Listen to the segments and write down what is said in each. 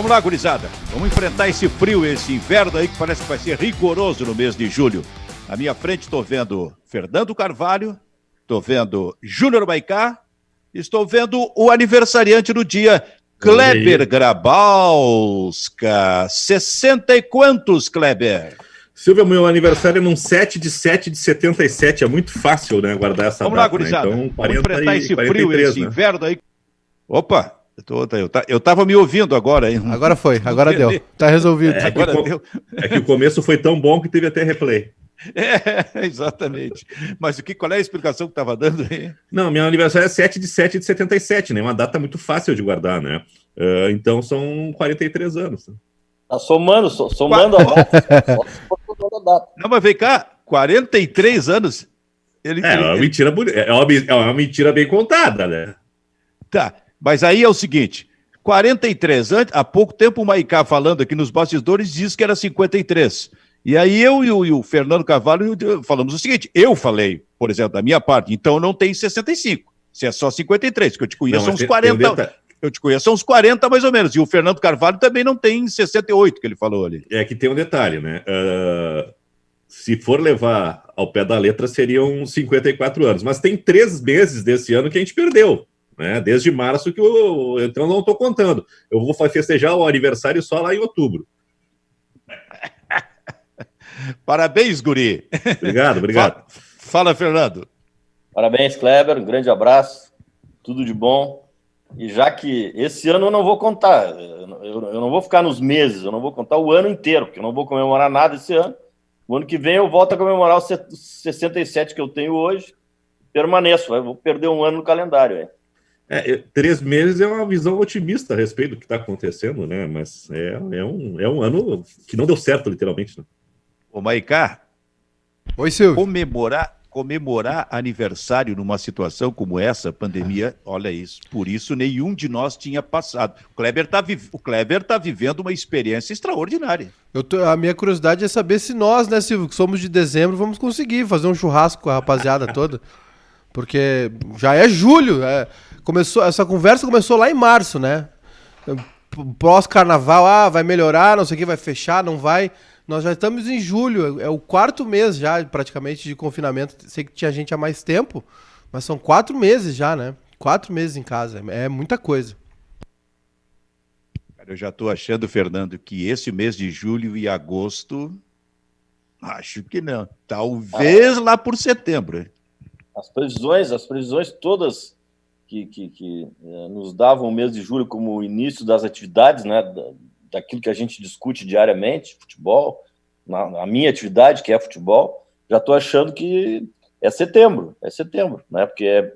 Vamos lá, gurizada. Vamos enfrentar esse frio, esse inverno aí que parece que vai ser rigoroso no mês de julho. À minha frente estou vendo Fernando Carvalho, estou vendo Júnior Maicá, estou vendo o aniversariante do dia, Kleber Grabowska. 60 e quantos, Kleber? Silvio, meu aniversário é num 7 de 77. É muito fácil, né, guardar essa Vamos data. Lá, gurizada. Né? Então, vamos enfrentar esse 43, frio, esse inverno aí. Opa! Eu tava me ouvindo agora, hein? Agora foi, agora deu. Tá resolvido. É que o começo foi tão bom que teve até replay. Exatamente. Mas qual é a explicação que estava dando aí? Não, meu aniversário é 7 de 77, né? Uma data muito fácil de guardar, né? Então são 43 anos. Tá somando a data. Não, mas vem cá, 43 anos. É uma mentira bem contada, né? Tá. Mas aí é o seguinte, 43, há pouco tempo o Maicá falando aqui nos bastidores disse que era 53. E aí eu e o Fernando Carvalho falamos o seguinte, eu falei, por exemplo, da minha parte, então eu não tenho 65, se é só 53, que eu te conheço uns 40, eu te conheço uns 40 mais ou menos, e o Fernando Carvalho também não tem 68, que ele falou ali. É que tem um detalhe, né? Se for levar ao pé da letra, seriam 54 anos, mas tem 3 meses desse ano que a gente perdeu. Né? Desde março que então não estou contando. Eu vou festejar o aniversário só lá em outubro. Parabéns, guri. Obrigado. Fala, Fernando. Parabéns, Kleber. Um grande abraço. Tudo de bom. E já que esse ano eu não vou contar, eu não vou ficar nos meses, eu não vou contar o ano inteiro, porque eu não vou comemorar nada esse ano. O ano que vem eu volto a comemorar os 67 que eu tenho hoje. Permaneço, vou perder um ano no calendário. 3 meses é uma visão otimista a respeito do que está acontecendo, né? Mas é um ano que não deu certo, literalmente. Né? Ô, Maicá, oi, Silvio. Comemorar aniversário numa situação como essa, pandemia, olha isso. Por isso, nenhum de nós tinha passado. O Kleber tá vivendo uma experiência extraordinária. A minha curiosidade é saber se nós, né, Silvio, que somos de dezembro, vamos conseguir fazer um churrasco com a rapaziada toda. Porque já é julho, essa conversa começou lá em março, né? Pós-carnaval, vai melhorar, não sei o que, vai fechar, não vai. Nós já estamos em julho, é o 4º mês já, praticamente, de confinamento. Sei que tinha gente há mais tempo, mas são 4 meses já, né? 4 meses em casa, é muita coisa. Cara, eu já estou achando, Fernando, que esse mês de julho e agosto, acho que não. Talvez lá por setembro. As previsões todas que nos davam o mês de julho como o início das atividades, né, daquilo que a gente discute diariamente, futebol, a minha atividade, que é futebol, já estou achando que é setembro, né, porque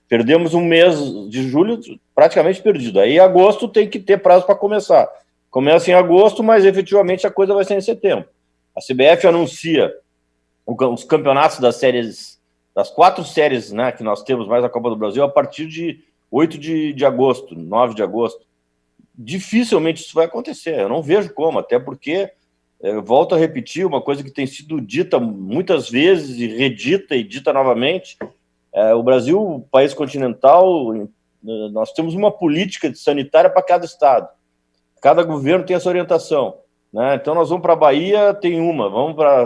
perdemos um mês de julho praticamente perdido. Aí agosto tem que ter prazo para começar. Começa em agosto, mas efetivamente a coisa vai ser em setembro. A CBF anuncia os campeonatos das 4 séries, né, que nós temos mais a Copa do Brasil, a partir de 8 de agosto, 9 de agosto. Dificilmente isso vai acontecer, eu não vejo como, até porque, volto a repetir, uma coisa que tem sido dita muitas vezes e redita e dita novamente, o Brasil, país continental, nós temos uma política sanitária para cada estado, cada governo tem essa orientação. Né? Então nós vamos para a Bahia, tem uma, vamos para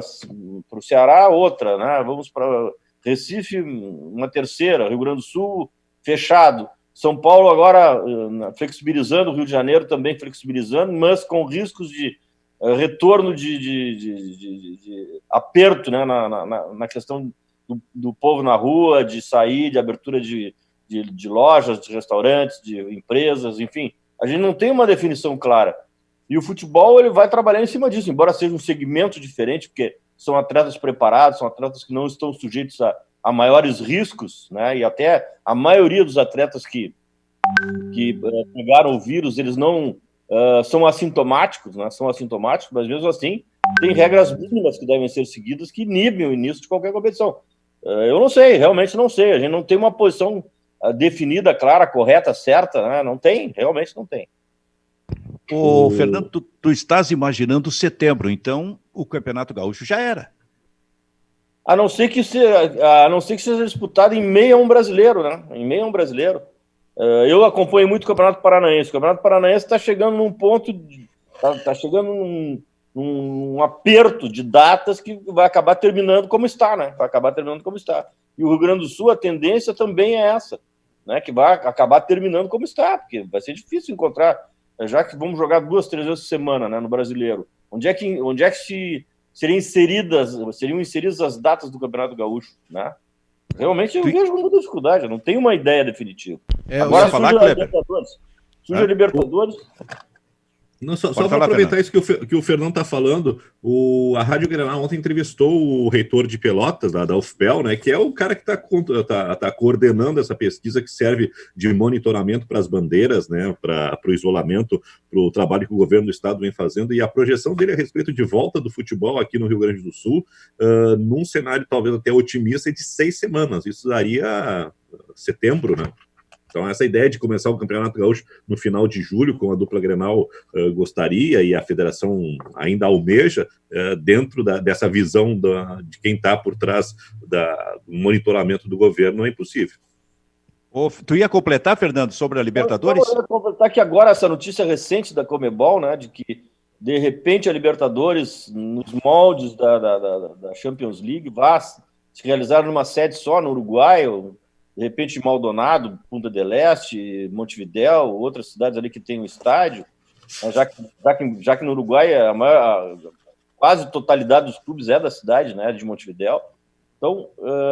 o Ceará, outra, né? Vamos para Recife, uma terceira, Rio Grande do Sul, fechado. São Paulo agora flexibilizando, Rio de Janeiro também flexibilizando, mas com riscos de retorno de aperto, né, na questão do povo na rua, de sair, de abertura de lojas, de restaurantes, de empresas, enfim. A gente não tem uma definição clara. E o futebol ele vai trabalhar em cima disso, embora seja um segmento diferente, porque são atletas preparados, são atletas que não estão sujeitos a maiores riscos, né? E até a maioria dos atletas que pegaram o vírus, eles não são assintomáticos, né? São assintomáticos, mas mesmo assim tem regras mínimas que devem ser seguidas que inibem o início de qualquer competição. Eu não sei, realmente não sei. A gente não tem uma posição definida, clara, correta, certa, né? Não tem, realmente não tem. Ô, Fernando, tu estás imaginando setembro, então o Campeonato Gaúcho já era. A não ser que seja disputado em meio a um brasileiro, né? Em meio a um brasileiro. Eu acompanho muito o Campeonato Paranaense. O Campeonato Paranaense está chegando num ponto, está chegando num aperto de datas que vai acabar terminando como está, né? Vai acabar terminando como está. E o Rio Grande do Sul, a tendência também é essa, né? Que vai acabar terminando como está, porque vai ser difícil encontrar, já que vamos jogar 2, 3 vezes por semana, né, no Brasileiro. Onde é que seriam inseridas as datas do Campeonato Gaúcho, né? Realmente eu vejo muita dificuldade, eu não tenho uma ideia definitiva. Agora surge a Libertadores. Surge a Libertadores. Não, só para aproveitar isso que o Fernando está falando, a Rádio Grenal ontem entrevistou o reitor de Pelotas, da UFPEL, né, que é o cara que está coordenando essa pesquisa que serve de monitoramento para as bandeiras, né, para o isolamento, para o trabalho que o governo do estado vem fazendo, e a projeção dele a respeito de volta do futebol aqui no Rio Grande do Sul, num cenário talvez até otimista, de 6 semanas. Isso daria setembro, né? Então, essa ideia de começar o Campeonato Gaúcho no final de julho, como a dupla Grenal gostaria e a federação ainda almeja, dentro dessa visão de quem está por trás do monitoramento do governo, é impossível. Tu ia completar, Fernando, sobre a Libertadores? Eu ia completar que agora essa notícia recente da Conmebol, né, de que, de repente, a Libertadores, nos moldes da Champions League, vai se realizar numa sede só, no Uruguai, de repente Maldonado, Punta del Este, Montevidéu, outras cidades ali que tem um estádio, já que no Uruguai quase a totalidade dos clubes é da cidade, né, de Montevidéu. Então,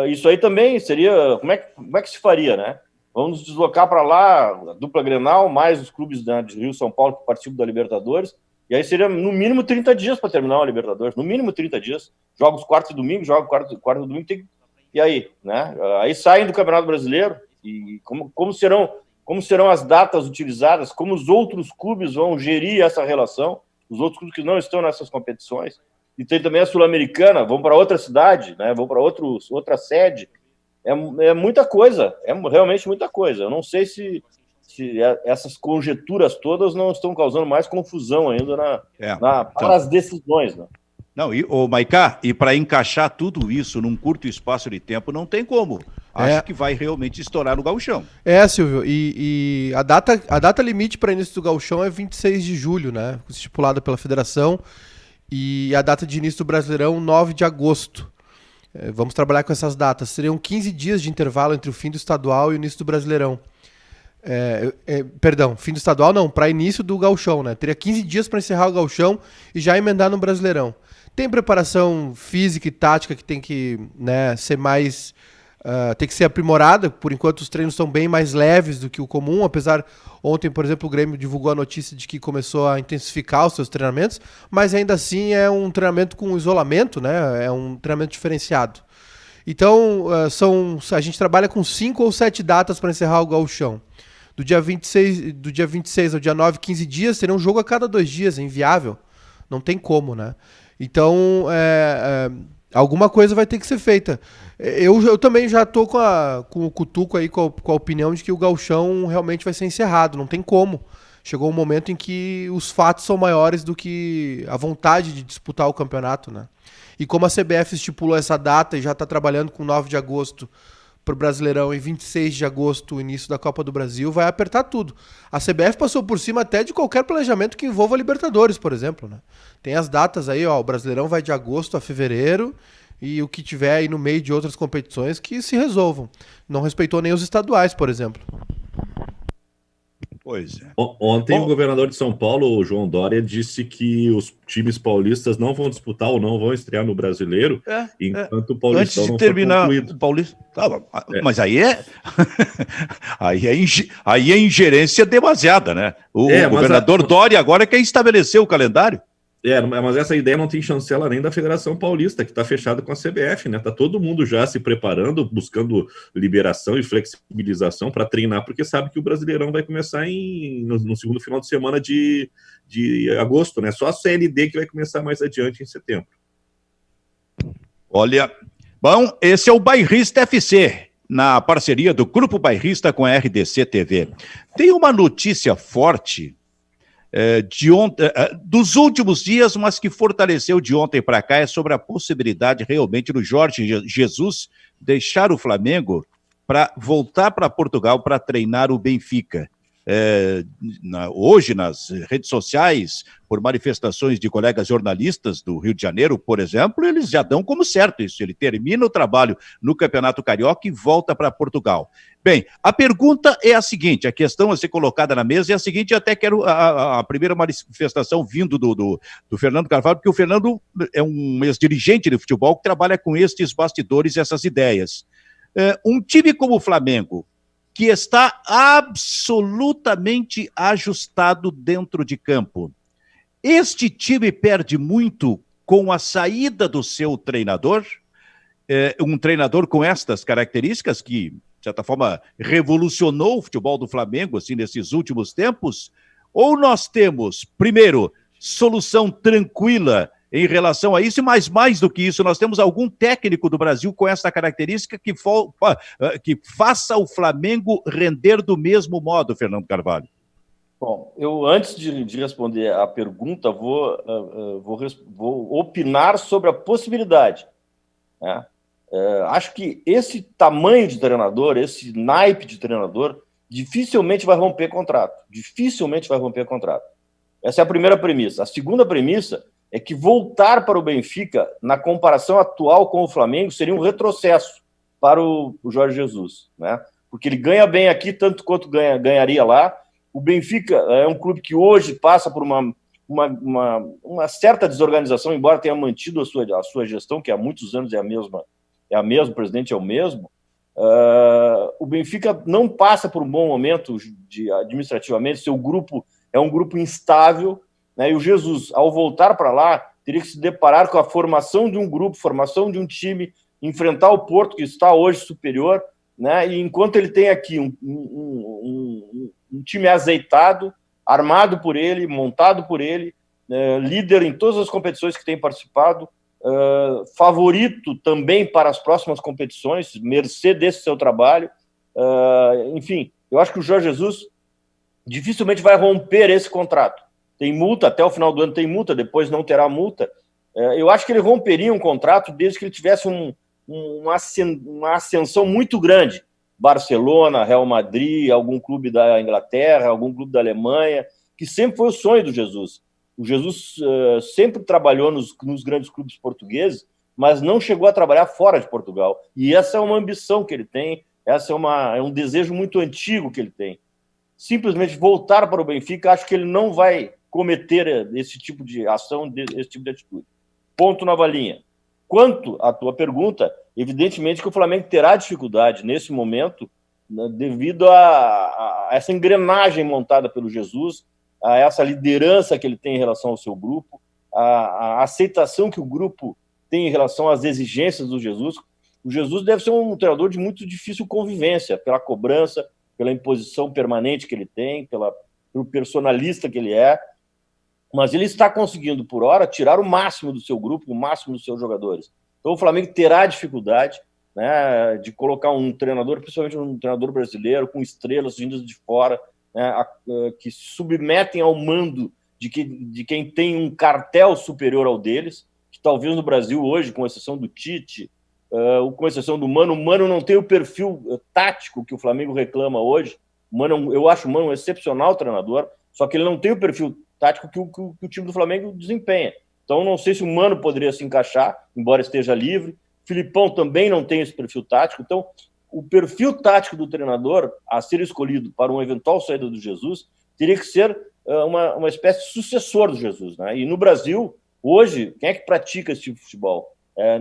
isso aí também seria... Como é que se faria, né? Vamos nos deslocar para lá, a dupla Grenal, mais os clubes, né, de Rio e São Paulo que participam da Libertadores, e aí seria no mínimo 30 dias para terminar a Libertadores, no mínimo 30 dias. Jogos quarta e domingo, quarta e domingo, e aí, né? Aí saem do Campeonato Brasileiro, e como serão as datas utilizadas, como os outros clubes vão gerir essa relação, os outros clubes que não estão nessas competições. E tem também a Sul-Americana, vão para outra cidade, né? Vão para outra sede. É muita coisa, é realmente muita coisa. Eu não sei se essas conjecturas todas não estão causando mais confusão ainda para as decisões, né? Não, Maiká, e para encaixar tudo isso num curto espaço de tempo, não tem como. Acho que vai realmente estourar no Gauchão. Silvio, e a data limite para início do Gauchão é 26 de julho, né? Estipulada pela federação, e a data de início do Brasileirão, 9 de agosto. Vamos trabalhar com essas datas. Seriam 15 dias de intervalo entre o fim do estadual e o início do Brasileirão. Perdão, fim do estadual não, para início do Gauchão, né? Teria 15 dias para encerrar o Gauchão e já emendar no Brasileirão. Tem preparação física e tática que tem que, né, ser mais... tem que ser aprimorada. Por enquanto os treinos estão bem mais leves do que o comum, apesar... Ontem, por exemplo, o Grêmio divulgou a notícia de que começou a intensificar os seus treinamentos, mas ainda assim é um treinamento com isolamento, né? É um treinamento diferenciado. Então, a gente trabalha com 5 ou 7 datas para encerrar o Gauchão. Do dia 26 ao dia 9, 15 dias, seria um jogo a cada 2 dias, é inviável. Não tem como, né? Então, alguma coisa vai ter que ser feita. Eu também já estou com o cutuco aí, com a opinião de que o Gauchão realmente vai ser encerrado. Não tem como. Chegou um momento em que os fatos são maiores do que a vontade de disputar o campeonato, né? E como a CBF estipulou essa data e já está trabalhando com 9 de agosto para o Brasileirão e 26 de agosto, o início da Copa do Brasil, vai apertar tudo. A CBF passou por cima até de qualquer planejamento que envolva a Libertadores, por exemplo, né? Tem as datas aí, ó, o Brasileirão vai de agosto a fevereiro e o que tiver aí no meio de outras competições que se resolvam. Não respeitou nem os estaduais, por exemplo. Pois é. Ontem o governador de São Paulo, o João Dória, disse que os times paulistas não vão disputar ou não vão estrear no Brasileiro enquanto o Paulistão não for concluído. O Paulista... Mas aí aí é ingerência demasiada, né? O governador Dória agora quer estabelecer o calendário. Mas essa ideia não tem chancela nem da Federação Paulista, que está fechada com a CBF, né? Tá todo mundo já se preparando, buscando liberação e flexibilização para treinar, porque sabe que o Brasileirão vai começar no segundo final de semana de agosto, né? Só a CLD que vai começar mais adiante em setembro. Olha, bom, esse é o Bairrista FC, na parceria do Grupo Bairrista com a RDC TV. Tem uma notícia forte dos últimos dias, mas que fortaleceu de ontem para cá, é sobre a possibilidade realmente do Jorge Jesus deixar o Flamengo para voltar para Portugal para treinar o Benfica. Hoje, nas redes sociais, por manifestações de colegas jornalistas do Rio de Janeiro, por exemplo, eles já dão como certo isso. Ele termina o trabalho no Campeonato Carioca e volta para Portugal. Bem, a pergunta é a seguinte, a questão a ser colocada na mesa é a seguinte, eu até quero a primeira manifestação vindo do Fernando Carvalho, porque o Fernando é um ex-dirigente de futebol que trabalha com estes bastidores, essas ideias. Um time como o Flamengo, que está absolutamente ajustado dentro de campo. Este time perde muito com a saída do seu treinador, um treinador com estas características que, de certa forma, revolucionou o futebol do Flamengo assim, nesses últimos tempos, ou nós temos, primeiro, solução tranquila em relação a isso, mas mais do que isso, nós temos algum técnico do Brasil com essa característica que faça o Flamengo render do mesmo modo, Fernando Carvalho? Bom, eu antes de responder a pergunta, vou opinar sobre a possibilidade. Né? Acho que esse tamanho de treinador, esse naipe de treinador, dificilmente vai romper contrato. Dificilmente vai romper contrato. Essa é a primeira premissa. A segunda premissa é que voltar para o Benfica, na comparação atual com o Flamengo, seria um retrocesso para o Jorge Jesus, né? Porque ele ganha bem aqui, tanto quanto ganharia lá. O Benfica é um clube que hoje passa por uma certa desorganização, embora tenha mantido a sua gestão, que há muitos anos é a mesma, o presidente é o mesmo. O Benfica não passa por um bom momento administrativamente, seu grupo é um grupo instável, né? E o Jesus, ao voltar para lá, teria que se deparar com a formação de um grupo, formação de um time, enfrentar o Porto, que está hoje superior, né? E enquanto ele tem aqui um time azeitado, armado por ele, montado por ele, líder em todas as competições que tem participado, favorito também para as próximas competições, mercê desse seu trabalho, enfim, eu acho que o Jorge Jesus dificilmente vai romper esse contrato. Tem multa, até o final do ano tem multa, depois não terá multa. Eu acho que ele romperia um contrato desde que ele tivesse uma ascensão muito grande. Barcelona, Real Madrid, algum clube da Inglaterra, algum clube da Alemanha, que sempre foi o sonho do Jesus. O Jesus sempre trabalhou nos grandes clubes portugueses, mas não chegou a trabalhar fora de Portugal. E essa é uma ambição que ele tem, essa é um desejo muito antigo que ele tem. Simplesmente voltar para o Benfica, acho que ele não vai cometer esse tipo de ação, esse tipo de atitude. Ponto na valinha. Quanto à tua pergunta, evidentemente que o Flamengo terá dificuldade nesse momento, né, devido a essa engrenagem montada pelo Jesus, a essa liderança que ele tem em relação ao seu grupo, a aceitação que o grupo tem em relação às exigências do Jesus. O Jesus deve ser um treinador de muito difícil convivência, pela cobrança, pela imposição permanente que ele tem, pelo personalista que ele é, mas ele está conseguindo, por hora, tirar o máximo do seu grupo, o máximo dos seus jogadores. Então o Flamengo terá dificuldade, né, de colocar um treinador, principalmente um treinador brasileiro, com estrelas vindas de fora, né, que se submetem ao mando de quem tem um cartel superior ao deles, que talvez no Brasil hoje, com exceção do Tite, com exceção do Mano, o Mano não tem o perfil tático que o Flamengo reclama hoje. Eu acho o Mano um excepcional treinador, só que ele não tem o perfil tático que o time do Flamengo desempenha. Então, não sei se o Mano poderia se encaixar, embora esteja livre. Filipão também não tem esse perfil tático. Então, o perfil tático do treinador a ser escolhido para uma eventual saída do Jesus teria que ser uma espécie de sucessor do Jesus, né? E no Brasil, hoje, quem é que pratica esse tipo de futebol?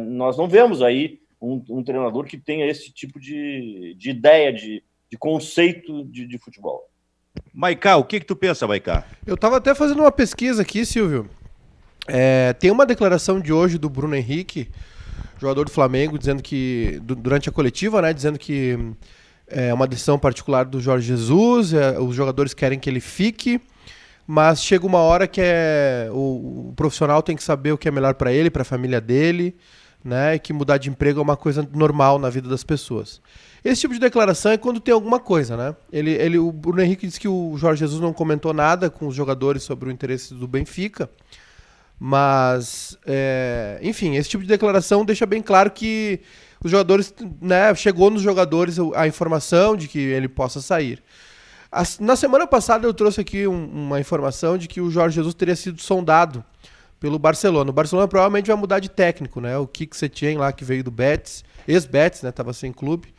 Nós não vemos aí um treinador que tenha esse tipo de ideia, de conceito de futebol. Maiká, o que tu pensa, Maiká? Eu estava até fazendo uma pesquisa aqui, Silvio. Tem uma declaração de hoje do Bruno Henrique, jogador do Flamengo, dizendo que, durante a coletiva, né, dizendo que é uma decisão particular do Jorge Jesus, os jogadores querem que ele fique, mas chega uma hora que o profissional tem que saber o que é melhor para ele, para a família dele, né, e que mudar de emprego é uma coisa normal na vida das pessoas. Esse tipo de declaração é quando tem alguma coisa, né? O Bruno Henrique disse que o Jorge Jesus não comentou nada com os jogadores sobre o interesse do Benfica, mas, enfim, esse tipo de declaração deixa bem claro que os jogadores, né, chegou nos jogadores a informação de que ele possa sair. Na semana passada eu trouxe aqui uma informação de que o Jorge Jesus teria sido sondado pelo Barcelona. O Barcelona provavelmente vai mudar de técnico, né? O Quique Setién lá, que veio do Betis, ex-Betis, né? Tava sem clube.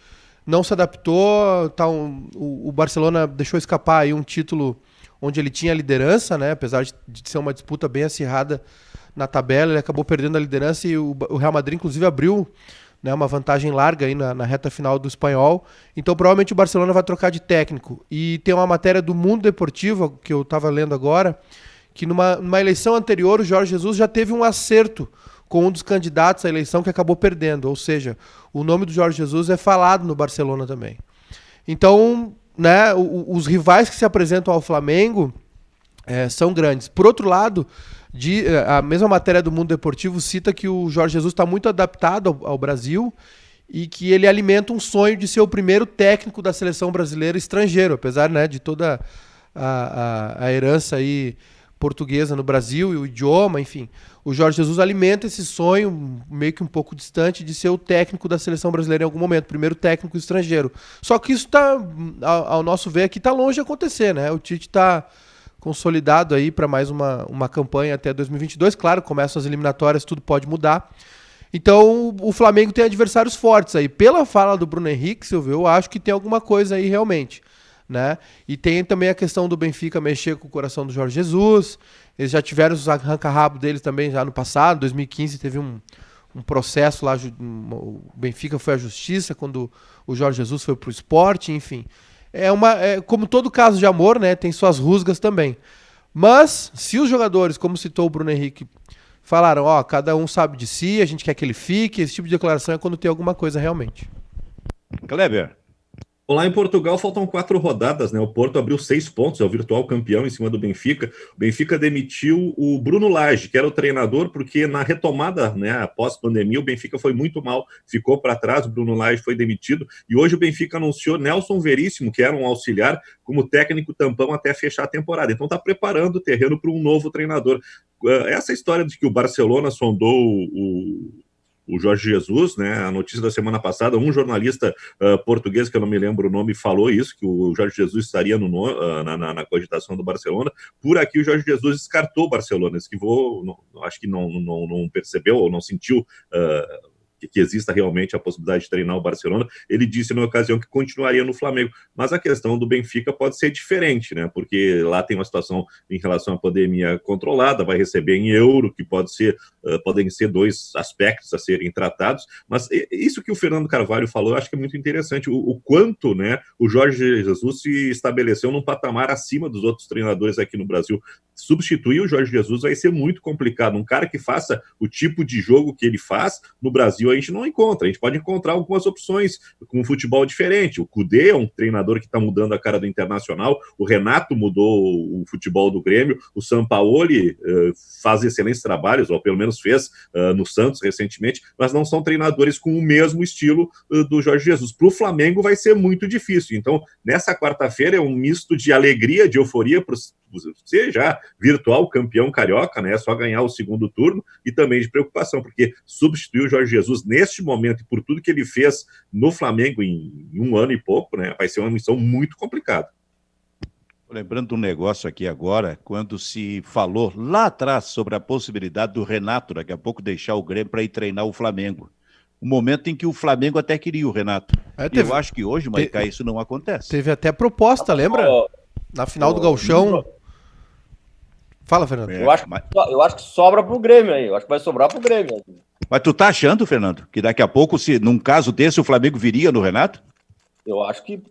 Não se adaptou, tá o Barcelona deixou escapar aí um título onde ele tinha liderança, né? Apesar de ser uma disputa bem acirrada na tabela, ele acabou perdendo a liderança e o Real Madrid, inclusive, abriu, né, uma vantagem larga aí na reta final do espanhol. Então, provavelmente o Barcelona vai trocar de técnico. E tem uma matéria do Mundo Deportivo, que eu estava lendo agora, que numa eleição anterior o Jorge Jesus já teve um acerto com um dos candidatos à eleição que acabou perdendo. Ou seja, o nome do Jorge Jesus é falado no Barcelona também. Então, né, os rivais que se apresentam ao Flamengo são grandes. Por outro lado, a mesma matéria do Mundo Deportivo cita que o Jorge Jesus está muito adaptado ao Brasil e que ele alimenta um sonho de ser o primeiro técnico da seleção brasileira estrangeiro, apesar, né, de toda a herança aí portuguesa no Brasil e o idioma, enfim. O Jorge Jesus alimenta esse sonho, meio que um pouco distante, de ser o técnico da seleção brasileira em algum momento, primeiro técnico estrangeiro. Só que isso está, ao nosso ver aqui, está longe de acontecer, né? O Tite está consolidado aí para mais uma campanha até 2022. Claro, começam as eliminatórias, tudo pode mudar. Então, o Flamengo tem adversários fortes aí. Pela fala do Bruno Henrique, Silvio, eu acho que tem alguma coisa aí realmente, né? E tem também a questão do Benfica mexer com o coração do Jorge Jesus. Eles já tiveram os arranca-rabo deles também já no passado. Em 2015 teve um processo lá, o Benfica foi à justiça quando o Jorge Jesus foi pro Sport, enfim. Como todo caso de amor, né, tem suas rusgas também. Mas, se os jogadores, como citou o Bruno Henrique, falaram, cada um sabe de si, a gente quer que ele fique, esse tipo de declaração é quando tem alguma coisa realmente. Kleber. Lá em Portugal faltam 4 rodadas, né? O Porto abriu 6 pontos, é o virtual campeão em cima do Benfica. O Benfica demitiu o Bruno Lage, que era o treinador, porque na retomada, né, após pandemia, o Benfica foi muito mal, ficou para trás, o Bruno Lage foi demitido, e hoje o Benfica anunciou Nelson Veríssimo, que era um auxiliar, como técnico tampão até fechar a temporada. Então está preparando o terreno para um novo treinador. Essa história de que o Barcelona sondou o Jorge Jesus, né? A notícia da semana passada, um jornalista português, que eu não me lembro o nome, falou isso, que o Jorge Jesus estaria na cogitação do Barcelona. Por aqui o Jorge Jesus descartou o Barcelona, acho que não percebeu ou não sentiu que exista realmente a possibilidade de treinar o Barcelona. Ele disse na ocasião que continuaria no Flamengo, mas a questão do Benfica pode ser diferente, né? Porque lá tem uma situação em relação à pandemia controlada, vai receber em euro, que podem ser 2 aspectos a serem tratados, mas isso que o Fernando Carvalho falou, eu acho que é muito interessante, o quanto, né, o Jorge Jesus se estabeleceu num patamar acima dos outros treinadores aqui no Brasil. Substituir o Jorge Jesus vai ser muito complicado. Um cara que faça o tipo de jogo que ele faz, no Brasil a gente não encontra. A gente pode encontrar algumas opções com um futebol diferente. O Kudê é um treinador que está mudando a cara do Internacional, o Renato mudou o futebol do Grêmio, o Sampaoli faz excelentes trabalhos, ou pelo menos fez no Santos recentemente, mas não são treinadores com o mesmo estilo do Jorge Jesus. Para o Flamengo vai ser muito difícil. Então, nessa quarta-feira é um misto de alegria, de euforia para você já virtual campeão carioca, né? É só ganhar o segundo turno, e também de preocupação, porque substituir o Jorge Jesus neste momento e por tudo que ele fez no Flamengo em 1 ano e pouco, né? Vai ser uma missão muito complicada. Lembrando de um negócio aqui agora, quando se falou lá atrás sobre a possibilidade do Renato daqui a pouco deixar o Grêmio para ir treinar o Flamengo. Um momento em que o Flamengo até queria o Renato. Eu acho que hoje, Maicá, isso não acontece. Teve até proposta, lembra? Na final do Gauchão. Fala, Fernando. Eu acho que sobra pro Grêmio aí. Eu acho que vai sobrar pro Grêmio. Mas tu tá achando, Fernando, que daqui a pouco, num caso desse, o Flamengo viria no Renato? Eu acho que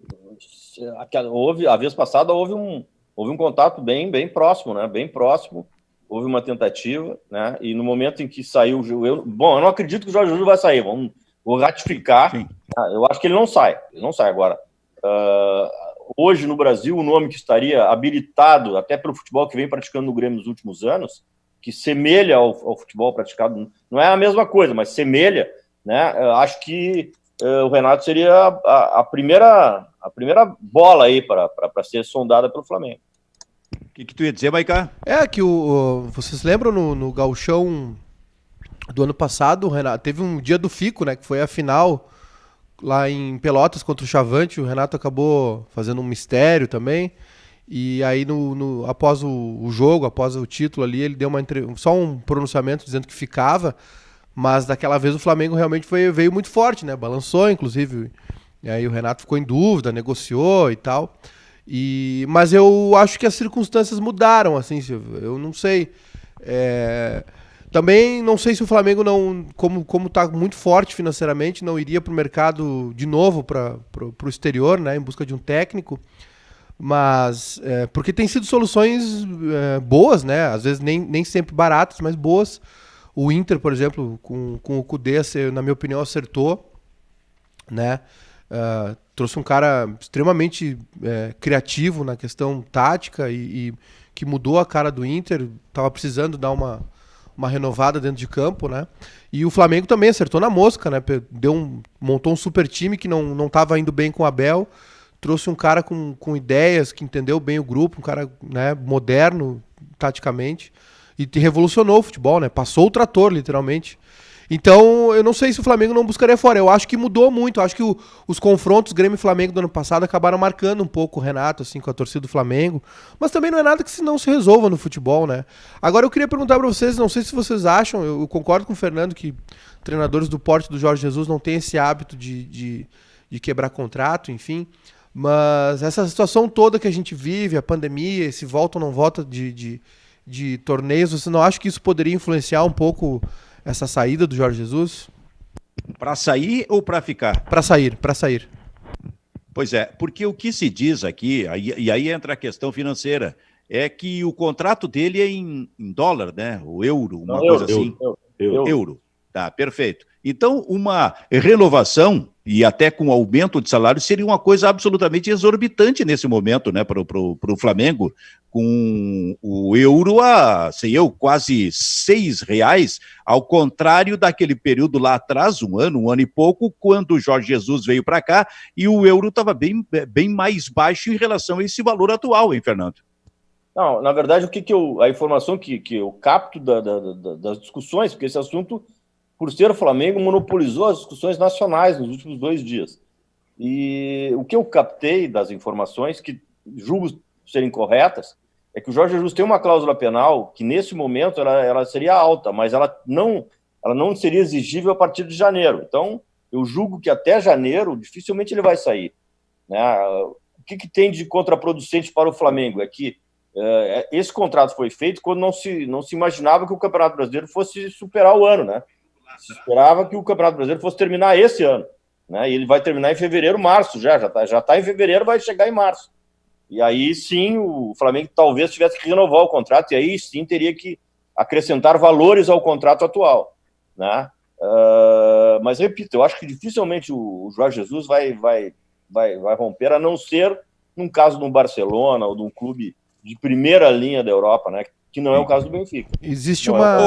a vez passada houve um contato bem próximo, né? Bem próximo. Houve uma tentativa, né? E no momento em que saiu eu não acredito que o Jorge Jesus vai sair. Vou ratificar. Sim. Eu acho que ele não sai. Ele não sai agora. Hoje, no Brasil, o nome que estaria habilitado, até pelo futebol que vem praticando no Grêmio nos últimos anos, que semelha ao futebol praticado, não é a mesma coisa, mas semelha, né? Acho que o Renato seria a primeira bola aí para ser sondada pelo Flamengo. O que tu ia dizer, Maicá? Que vocês lembram no Gauchão do ano passado, o Renato teve um dia do Fico, né? Que foi a final lá em Pelotas contra o Chavante. O Renato acabou fazendo um mistério também. E aí, após o jogo, após o título ali, ele deu só um pronunciamento dizendo que ficava. Mas daquela vez o Flamengo realmente veio muito forte, né? Balançou, inclusive. E aí o Renato ficou em dúvida, negociou e tal. Mas eu acho que as circunstâncias mudaram, assim, eu não sei. Também não sei se o Flamengo, não, como está muito forte financeiramente, não iria para o mercado de novo, para o exterior, né, em busca de um técnico. Mas, porque tem sido soluções boas, né? Às vezes nem sempre baratas, mas boas. O Inter, por exemplo, com o Kudê, na minha opinião, acertou, né? Trouxe um cara extremamente criativo na questão tática e que mudou a cara do Inter. Tava precisando dar uma renovada dentro de campo, né? E o Flamengo também acertou na mosca, né? Montou um super time que não estava indo bem com o Abel. Trouxe um cara com ideias, que entendeu bem o grupo, um cara, né, moderno, taticamente, e revolucionou o futebol, né? Passou o trator, literalmente. Então, eu não sei se o Flamengo não buscaria fora. Eu acho que mudou muito. Eu acho que os confrontos Grêmio e Flamengo do ano passado acabaram marcando um pouco o Renato, assim, com a torcida do Flamengo. Mas também não é nada que não se resolva no futebol, né? Agora, eu queria perguntar para vocês, não sei se vocês acham, eu concordo com o Fernando que treinadores do porte do Jorge Jesus não têm esse hábito de quebrar contrato, enfim. Mas essa situação toda que a gente vive, a pandemia, esse volta ou não volta de torneios, você não acha que isso poderia influenciar um pouco essa saída do Jorge Jesus? Para sair ou para ficar? Para sair. Pois é, porque o que se diz aqui, e aí entra a questão financeira, é que o contrato dele é em dólar, né? O euro, uma coisa assim. Euro. Tá, perfeito. Então, uma renovação e até com aumento de salário seria uma coisa absolutamente exorbitante nesse momento, né, para o Flamengo, com o euro a, sei eu, quase R$6, ao contrário daquele período lá atrás, um ano e pouco, quando o Jorge Jesus veio para cá e o euro estava bem mais baixo em relação a esse valor atual, hein, Fernando? Não, na verdade, a informação que eu capto das discussões, porque esse assunto, por ser o Flamengo, monopolizou as discussões nacionais nos últimos 2 dias. E o que eu captei das informações, que julgo serem corretas, é que o Jorge Jesus tem uma cláusula penal que, nesse momento, ela seria alta, mas ela não seria exigível a partir de janeiro. Então, eu julgo que até janeiro, dificilmente ele vai sair, né? O que tem de contraproducente para o Flamengo é que esse contrato foi feito quando não se imaginava que o Campeonato Brasileiro fosse superar o ano, né? Se esperava que o Campeonato Brasileiro fosse terminar esse ano, né? E ele vai terminar em fevereiro, março, já tá em fevereiro, vai chegar em março. E aí sim o Flamengo talvez tivesse que renovar o contrato, e aí sim teria que acrescentar valores ao contrato atual, né? Mas repito, eu acho que dificilmente o Jorge Jesus vai romper, a não ser num caso de um Barcelona ou de um clube de primeira linha da Europa, né? Que não é o caso do Benfica. Existe uma...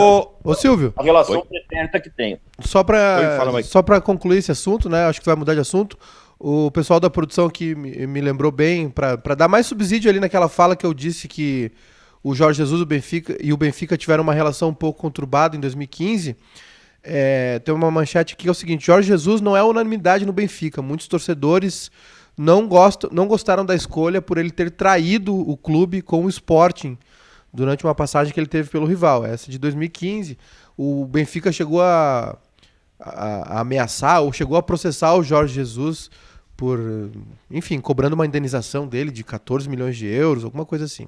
Ô, Silvio. A relação pretérita que tem. Só para concluir esse assunto, né? Acho que vai mudar de assunto. O pessoal da produção aqui me lembrou bem, para dar mais subsídio ali naquela fala que eu disse que o Jorge Jesus e o Benfica tiveram uma relação um pouco conturbada em 2015. Tem uma manchete aqui que é o seguinte: Jorge Jesus não é unanimidade no Benfica. Muitos torcedores não gostaram da escolha por ele ter traído o clube com o Sporting durante uma passagem que ele teve pelo rival. Essa de 2015, o Benfica chegou a ameaçar ou chegou a processar o Jorge Jesus por, enfim, cobrando uma indenização dele de 14 milhões de euros, alguma coisa assim.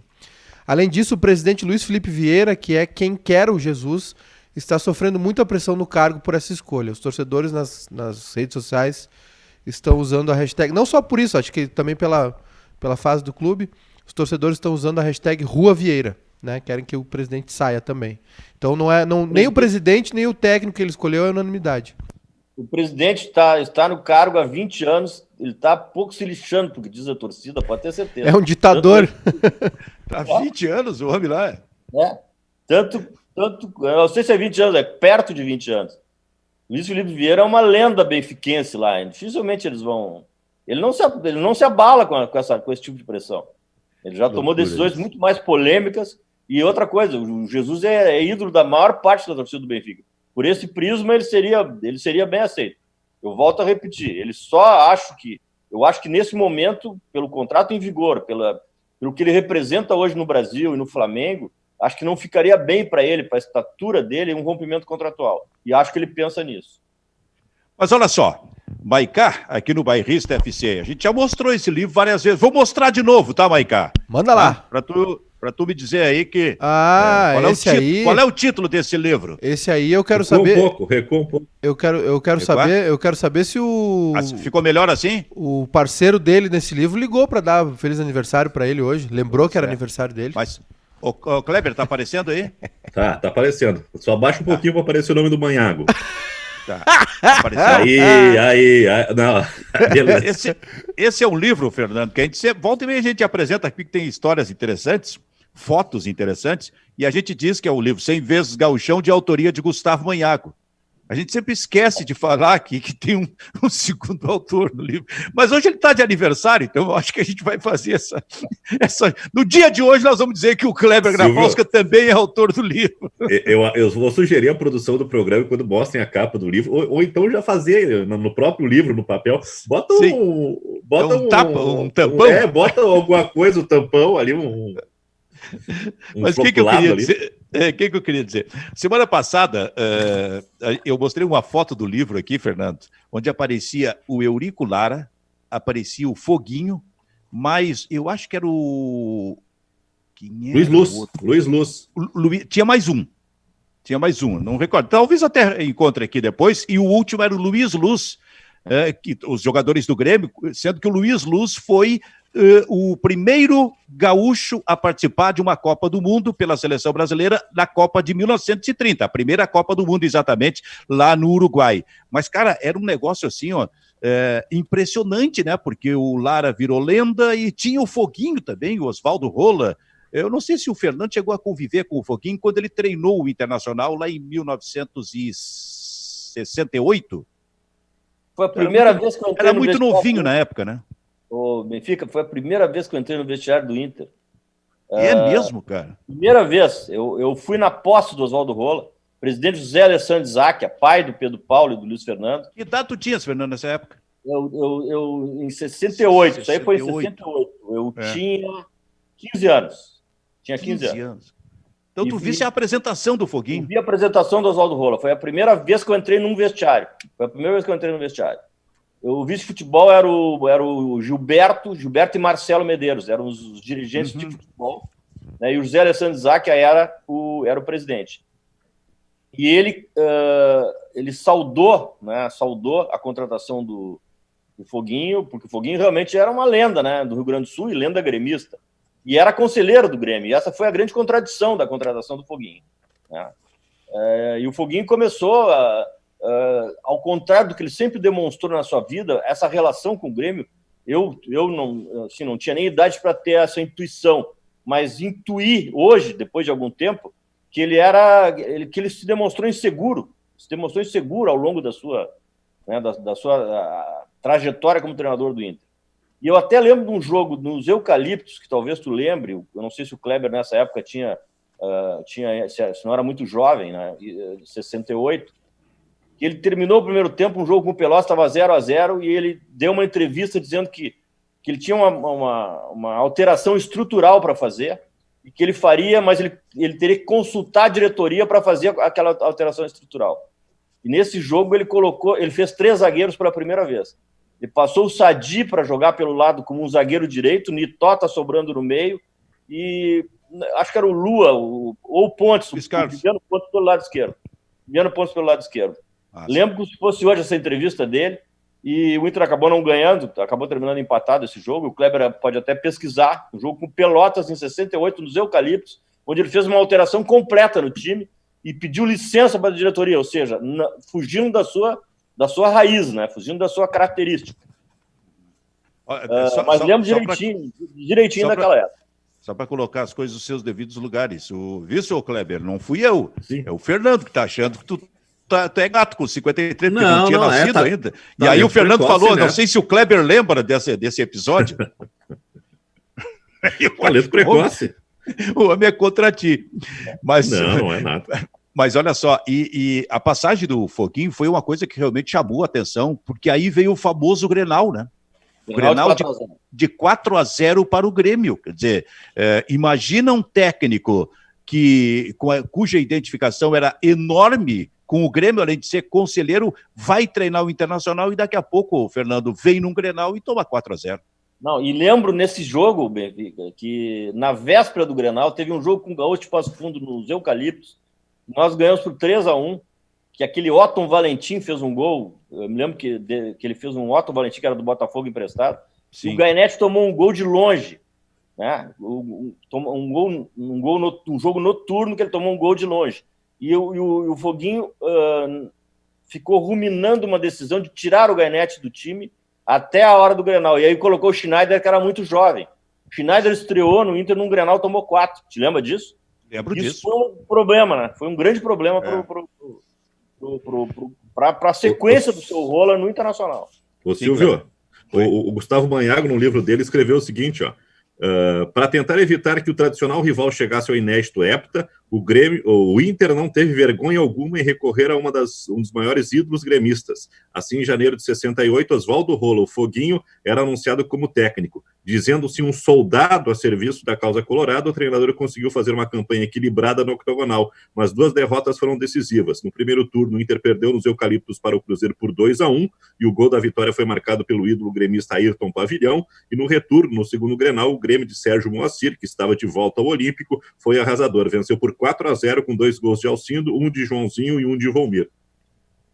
Além disso, o presidente Luiz Felipe Vieira, que é quem quer o Jesus, está sofrendo muita pressão no cargo por essa escolha. Os torcedores nas redes sociais estão usando a hashtag, não só por isso, acho que também pela fase do clube, os torcedores estão usando a hashtag Rua Vieira, né? Querem que o presidente saia também. Então nem o presidente, nem o técnico que ele escolheu é unanimidade. O presidente está no cargo há 20 anos, ele está pouco se lixando, porque diz a torcida, pode ter certeza. É um ditador. Há 20 anos o homem lá. Tanto, eu não sei se é 20 anos, é perto de 20 anos. Luiz Felipe Vieira é uma lenda benfiquense lá, dificilmente eles vão... Ele não se abala com esse tipo de pressão. Ele já tomou decisões muito mais polêmicas. E outra coisa, o Jesus é ídolo da maior parte da torcida do Benfica. Por esse prisma, ele seria bem aceito. Eu volto a repetir, eu acho que nesse momento, pelo contrato em vigor, pelo que ele representa hoje no Brasil e no Flamengo, acho que não ficaria bem para ele, para a estatura dele, um rompimento contratual. E acho que ele pensa nisso. Mas olha só, Maicá, aqui no Bairrista FC, a gente já mostrou esse livro várias vezes. Vou mostrar de novo, tá, Maicá? Manda lá. Pra tu me dizer aí que... Qual é o título desse livro? Esse aí eu quero saber... Recua um pouco. Eu quero saber se o... Ficou melhor assim? O parceiro dele nesse livro ligou pra dar feliz aniversário pra ele hoje. Lembrou que era aniversário dele. Mas... O Kleber, tá aparecendo aí? Tá aparecendo. Só abaixa um pouquinho pra aparecer o nome do Manhago. Tá aparecendo. Aí. Não. Esse é um livro, Fernando, que a gente volta e meia a gente apresenta aqui que tem histórias interessantes, fotos interessantes, e a gente diz que é o livro 100 vezes Gauchão, de autoria de Gustavo Manhago. A gente sempre esquece de falar aqui que tem um segundo autor no livro. Mas hoje ele está de aniversário, então eu acho que a gente vai fazer essa... No dia de hoje nós vamos dizer que o Kleber Grafalska também é autor do livro. Eu vou sugerir a produção do programa quando mostrem a capa do livro, ou então já fazer no próprio livro, no papel, bota um tampão. Bota alguma coisa, um tampão ali, Mas o que eu queria dizer? Que eu queria dizer? Semana passada, eu mostrei uma foto do livro aqui, Fernando, onde aparecia o Eurico Lara, aparecia o Foguinho, mas eu acho que era o... Luiz Luz. Tinha mais um, não recordo. Talvez até encontre aqui depois, e o último era o Luiz Luz, os jogadores do Grêmio, sendo que o Luiz Luz foi... o primeiro gaúcho a participar de uma Copa do Mundo pela seleção brasileira na Copa de 1930, a primeira Copa do Mundo exatamente, lá no Uruguai. Mas, cara, era um negócio assim, ó, impressionante, né? Porque o Lara virou lenda e tinha o Foguinho também, o Oswaldo Rola. Eu não sei se o Fernando chegou a conviver com o Foguinho quando ele treinou o Internacional lá em 1968. Foi a primeira vez que eu entrei Era muito novinho na época, né? O Benfica, foi a primeira vez que eu entrei no vestiário do Inter. É mesmo, cara? Primeira vez. Eu fui na posse do Oswaldo Rola, presidente José Alessandro Záquia, pai do Pedro Paulo e do Luiz Fernando. Que idade tu tinhas, Fernando, nessa época? Eu em 68, isso aí foi em 68. Eu tinha 15 anos. Tinha 15 anos. Então tu viste a apresentação do Foguinho? Eu vi a apresentação do Oswaldo Rola. Foi a primeira vez que eu entrei num vestiário. O vice-futebol era o Gilberto e Marcelo Medeiros, eram os dirigentes de futebol, né, e o José Alessandro Záquia era o presidente. E ele saudou a contratação do Foguinho, porque o Foguinho realmente era uma lenda, né, do Rio Grande do Sul, e lenda gremista. E era conselheiro do Grêmio, e essa foi a grande contradição da contratação do Foguinho, né? E o Foguinho começou ao contrário do que ele sempre demonstrou na sua vida, essa relação com o Grêmio, eu não tinha nem idade para ter essa intuição, mas intuí hoje, depois de algum tempo, que ele se demonstrou inseguro, ao longo da sua trajetória como treinador do Inter. E eu até lembro de um jogo nos Eucaliptos, que talvez tu lembre, eu não sei se o Kleber nessa época tinha se não era muito jovem, né, 68, que ele terminou o primeiro tempo, um jogo com o Pelotas, estava 0-0, e ele deu uma entrevista dizendo que ele tinha uma alteração estrutural para fazer, e que ele faria, mas ele teria que consultar a diretoria para fazer aquela alteração estrutural. E nesse jogo ele fez 3 zagueiros pela primeira vez. Ele passou o Sadi para jogar pelo lado como um zagueiro direito, o Nitota sobrando no meio, e acho que era o Lua, ou o Pontes, o Viviano Pontes pelo lado esquerdo. Lembro que se fosse hoje essa entrevista dele, e o Inter acabou não ganhando, acabou terminando empatado esse jogo. O Kleber pode até pesquisar, um jogo com Pelotas em 68, nos Eucaliptos, onde ele fez uma alteração completa no time e pediu licença para a diretoria, ou seja, fugindo da sua raiz, né? Fugindo da sua característica. Mas lembro direitinho daquela época. Só para colocar as coisas nos seus devidos lugares. Viu, seu Kleber? Não fui eu. Sim. É o Fernando que está achando que tu é gato com 53, porque não tinha nascido ainda. E aí o Fernando falou, né? Não sei se o Kleber lembra desse episódio. Talento precoce. O homem é contra ti. Mas, não é nada. Mas olha só, e a passagem do Foguinho foi uma coisa que realmente chamou a atenção, porque aí veio o famoso Grenal, né? O Grenal de 4-0 para o Grêmio. Quer dizer, imagina um técnico cuja identificação era enorme com o Grêmio, além de ser conselheiro, vai treinar o Internacional e daqui a pouco, Fernando, vem num Grenal e toma 4-0. Não, e lembro nesse jogo, Benfica, que na véspera do Grenal teve um jogo com o Gaúcho de Passo Fundo nos Eucaliptos. Nós ganhamos por 3-1, que aquele Otton Valentim fez um gol. Eu me lembro que ele fez um Otton Valentim, que era do Botafogo emprestado. Sim. O Gainete tomou um gol de longe. Né? Um jogo noturno que ele tomou um gol de longe. E o Foguinho ficou ruminando uma decisão de tirar o Gainete do time até a hora do Grenal. E aí colocou o Schneider, que era muito jovem. O Schneider estreou no Inter num Grenal, tomou 4. Te lembra disso? Lembro Isso disso. foi um problema, né? Foi um grande problema para a sequência do seu Rola no Internacional. Ô, Silvio, o Gustavo Manhago, no livro dele, escreveu o seguinte, ó. Para tentar evitar que o tradicional rival chegasse ao inédito hepta, o Inter não teve vergonha alguma em recorrer a um dos maiores ídolos gremistas. Assim, em janeiro de 68, Oswaldo Rola, o Foguinho, era anunciado como técnico. Dizendo-se um soldado a serviço da causa colorada, o treinador conseguiu fazer uma campanha equilibrada no octogonal, mas 2 derrotas foram decisivas. No primeiro turno, o Inter perdeu nos Eucaliptos para o Cruzeiro por 2-1, e o gol da vitória foi marcado pelo ídolo gremista Ayrton Pavilhão, e no retorno, no segundo Grenal, o Grêmio de Sérgio Moacir, que estava de volta ao Olímpico, foi arrasador. Venceu por 4-0 com 2 gols de Alcindo, um de Joãozinho e um de Volmir.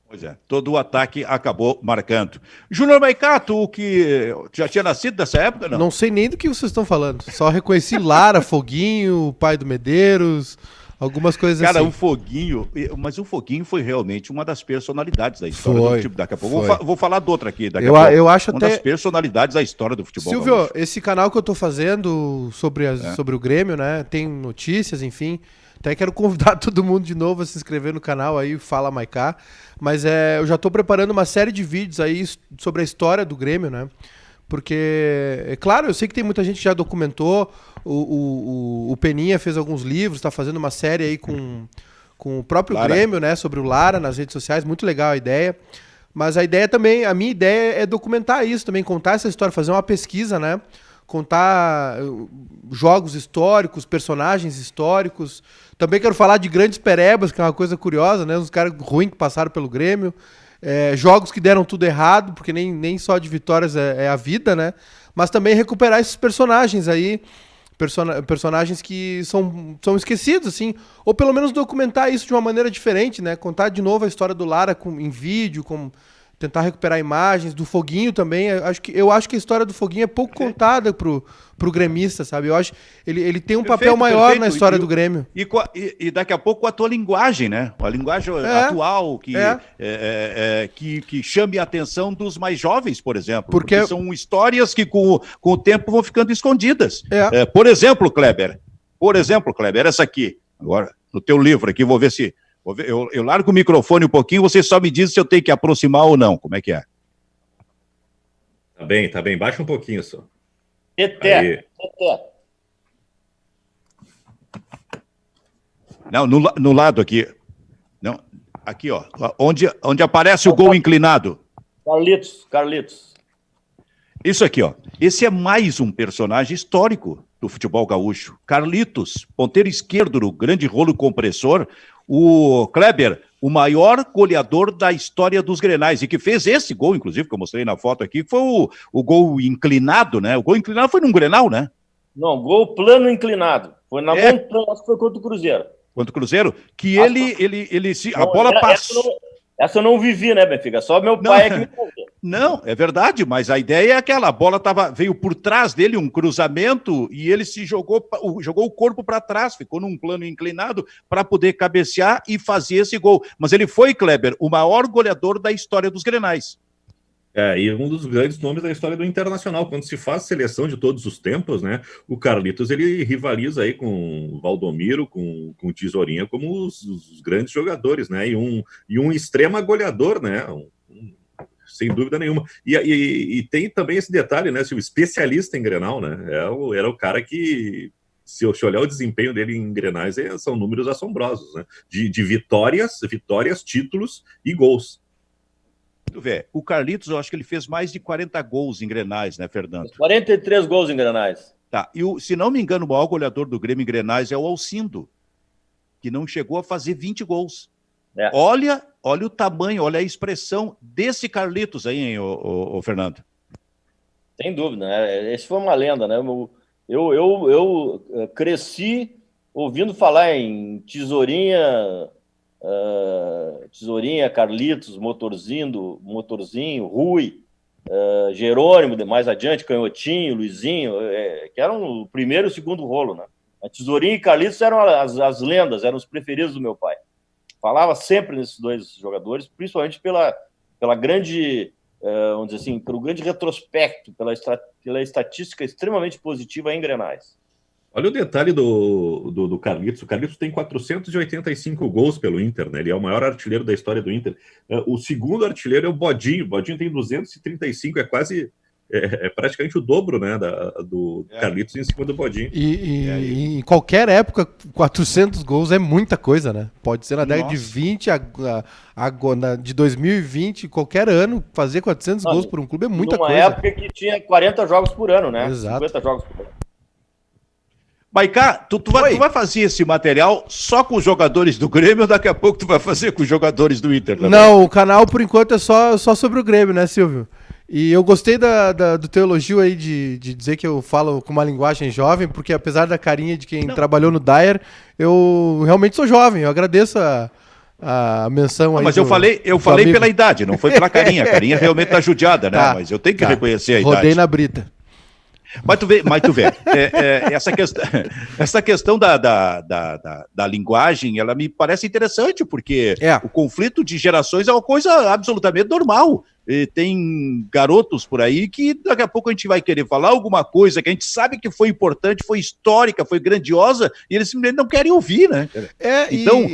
Pois é, todo o ataque acabou marcando. Júnior Maicato, o que já tinha nascido nessa época, não? Não sei nem do que vocês estão falando. Só reconheci Lara, Foguinho, o pai do Medeiros, algumas coisas Cara, assim. o Foguinho, mas o Foguinho foi realmente uma das personalidades da história do futebol. Daqui a pouco vou falar de outra aqui. Eu acho uma das personalidades da história do futebol. Silvio, gaúcho. esse canal que eu tô fazendo sobre o Grêmio, né? Tem notícias, enfim. Até quero convidar todo mundo de novo a se inscrever no canal aí, Fala Maiká. Mas eu já tô preparando uma série de vídeos aí sobre a história do Grêmio, né? Porque, é claro, eu sei que tem muita gente que já documentou, o Peninha fez alguns livros, tá fazendo uma série aí com o próprio Lara. Grêmio, né? Sobre o Lara nas redes sociais, muito legal a ideia. Mas a minha ideia é documentar isso também, contar essa história, fazer uma pesquisa, né? Contar jogos históricos, personagens históricos. Também quero falar de grandes perebas, que é uma coisa curiosa, né? Uns caras ruins que passaram pelo Grêmio. Jogos que deram tudo errado, porque nem só de vitórias é a vida, né? Mas também recuperar esses personagens aí, personagens que são esquecidos, assim. Ou pelo menos documentar isso de uma maneira diferente, né? Contar de novo a história do Lara em vídeo, tentar recuperar imagens, do Foguinho também. Eu acho que a história do Foguinho é pouco contada pro gremista, sabe? Eu acho ele tem um papel maior na história do Grêmio. E daqui a pouco a tua linguagem, né? A linguagem atual que chame a atenção dos mais jovens, por exemplo. Porque são histórias que com o tempo vão ficando escondidas. Por exemplo, Kleber, essa aqui, agora, no teu livro aqui, vou ver se... Eu largo o microfone um pouquinho, você só me diz se eu tenho que aproximar ou não. Como é que é? Tá bem. Baixa um pouquinho só. Não, no lado aqui. Não, aqui, ó. Onde aparece o gol inclinado. Carlitos. Isso aqui, ó. Esse é mais um personagem histórico do futebol gaúcho. Carlitos, ponteiro esquerdo do grande rolo compressor. O Kleber, o maior goleador da história dos Grenais, e que fez esse gol, inclusive, que eu mostrei na foto aqui, que foi o gol inclinado, né? O gol inclinado foi num Grenal, né? Não, gol plano inclinado. Foi na montanha, acho que foi contra o Cruzeiro. Contra o Cruzeiro? Que a bola passou... Essa eu não vivi, né, Benfica? Só meu pai é que me contou. Não, é verdade, mas a ideia é aquela, a bola veio por trás dele, um cruzamento, e ele se jogou o corpo para trás, ficou num plano inclinado para poder cabecear e fazer esse gol. Mas ele foi, Kleber, o maior goleador da história dos Grenais. E um dos grandes nomes da história do Internacional. Quando se faz seleção de todos os tempos, né? O Carlitos, ele rivaliza aí com o Valdomiro, com o Tesourinha, como os grandes jogadores, né? E um extrema goleador, né? Sem dúvida nenhuma. E tem também esse detalhe, né? Se o especialista em Grenal, né? Era o cara que se eu olhar o desempenho dele em Grenais, são números assombrosos, né? De vitórias, títulos e gols. Tu vê, o Carlitos, eu acho que ele fez mais de 40 gols em Grenais, né, Fernando? 43 gols em Grenais. Tá, e se não me engano, o maior goleador do Grêmio em Grenais é o Alcindo, que não chegou a fazer 20 gols. É. Olha o tamanho, olha a expressão desse Carlitos aí, hein, ô Fernando? Sem dúvida, né? Esse foi uma lenda, né? Eu cresci ouvindo falar em Tesourinha, Carlitos, Motorzinho, Rui, Jerônimo, mais adiante, Canhotinho, Luizinho, que eram o primeiro e o segundo rolo, né? A Tesourinha e Carlitos eram as lendas, eram os preferidos do meu pai. Falava sempre nesses dois jogadores, principalmente pela grande, vamos dizer assim, pelo grande retrospecto, pela estatística extremamente positiva em Grenais. Olha o detalhe do Carlitos. O Carlitos tem 485 gols pelo Inter, né? Ele é o maior artilheiro da história do Inter. O segundo artilheiro é o Bodinho. O Bodinho tem 235, é praticamente o dobro, né, do Carlitos em cima do Bodinho. E em qualquer época, 400 gols é muita coisa, né? Pode ser na década de 20, de 2020, qualquer ano, fazer 400 gols por um clube é muita coisa. Numa época que tinha 40 jogos por ano, né? Exato. 50 jogos por ano. Maiká, tu vai fazer esse material só com os jogadores do Grêmio ou daqui a pouco tu vai fazer com os jogadores do Inter também? Não, o canal por enquanto é só sobre o Grêmio, né, Silvio? E eu gostei do teu elogio aí de dizer que eu falo com uma linguagem jovem, porque apesar da carinha de quem trabalhou no Dyer, eu realmente sou jovem, eu agradeço a menção aí. Mas eu falei pela idade, não foi pela carinha. A carinha realmente tá judiada, né? Tá, mas eu tenho que reconhecer a idade. Rodei na brita. Mas tu vê, essa questão da linguagem, ela me parece interessante, porque o conflito de gerações é uma coisa absolutamente normal. E tem garotos por aí que daqui a pouco a gente vai querer falar alguma coisa que a gente sabe que foi importante, foi histórica, foi grandiosa, e eles simplesmente não querem ouvir, né? Então,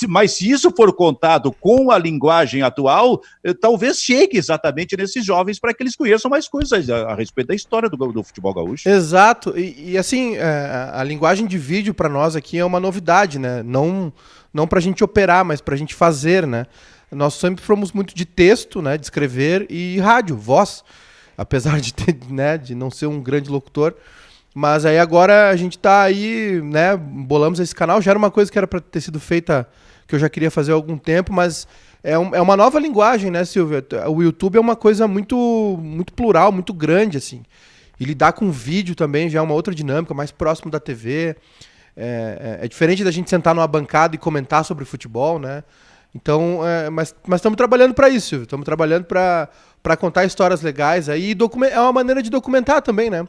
mas se isso for contado com a linguagem atual, talvez chegue exatamente nesses jovens para que eles conheçam mais coisas a respeito da história do futebol gaúcho. Exato, e assim, a linguagem de vídeo para nós aqui é uma novidade, né? Não para a gente operar, mas para a gente fazer, né? Nós sempre fomos muito de texto, né, de escrever, e rádio, voz, apesar de ter, né, de não ser um grande locutor. Mas aí agora a gente tá aí, né, bolamos esse canal, já era uma coisa que era para ter sido feita, que eu já queria fazer há algum tempo, mas é uma nova linguagem, né, Silvia? O YouTube é uma coisa muito, muito plural, muito grande, assim. E lidar com vídeo também já é uma outra dinâmica, mais próximo da TV. É diferente da gente sentar numa bancada e comentar sobre futebol, né? Então, mas estamos trabalhando para isso, estamos trabalhando para contar histórias legais aí, é uma maneira de documentar também, né?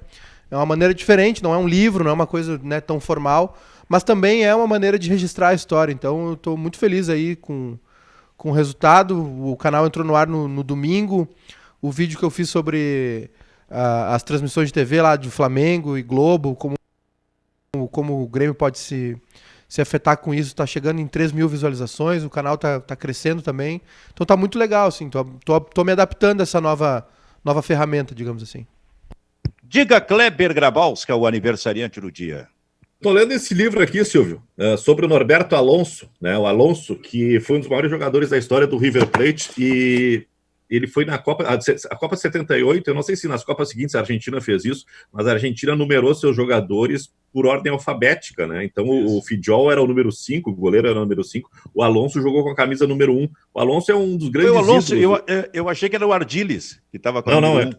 É uma maneira diferente, não é um livro, não é uma coisa, né, tão formal, mas também é uma maneira de registrar a história. Então, eu estou muito feliz aí com o resultado. O canal entrou no ar no domingo. O vídeo que eu fiz sobre as transmissões de TV lá de Flamengo e Globo, como o Grêmio pode se afetar com isso, tá chegando em 3 mil visualizações, o canal tá crescendo também. Então tá muito legal, assim, tô me adaptando a essa nova ferramenta, digamos assim. Diga, Kleber Grabowska, o aniversariante do dia. Tô lendo esse livro aqui, Silvio, sobre o Norberto Alonso, né? O Alonso, que foi um dos maiores jogadores da história do River Plate, e ele foi na Copa 78, eu não sei se nas Copas seguintes a Argentina fez isso, mas a Argentina numerou seus jogadores por ordem alfabética, né? Então o Fidjol era o número 5, o goleiro era o número 5, o Alonso jogou com a camisa número 1. O Alonso é um dos grandes ídolos. Eu achei que era o Ardiles, que estava com a número 1.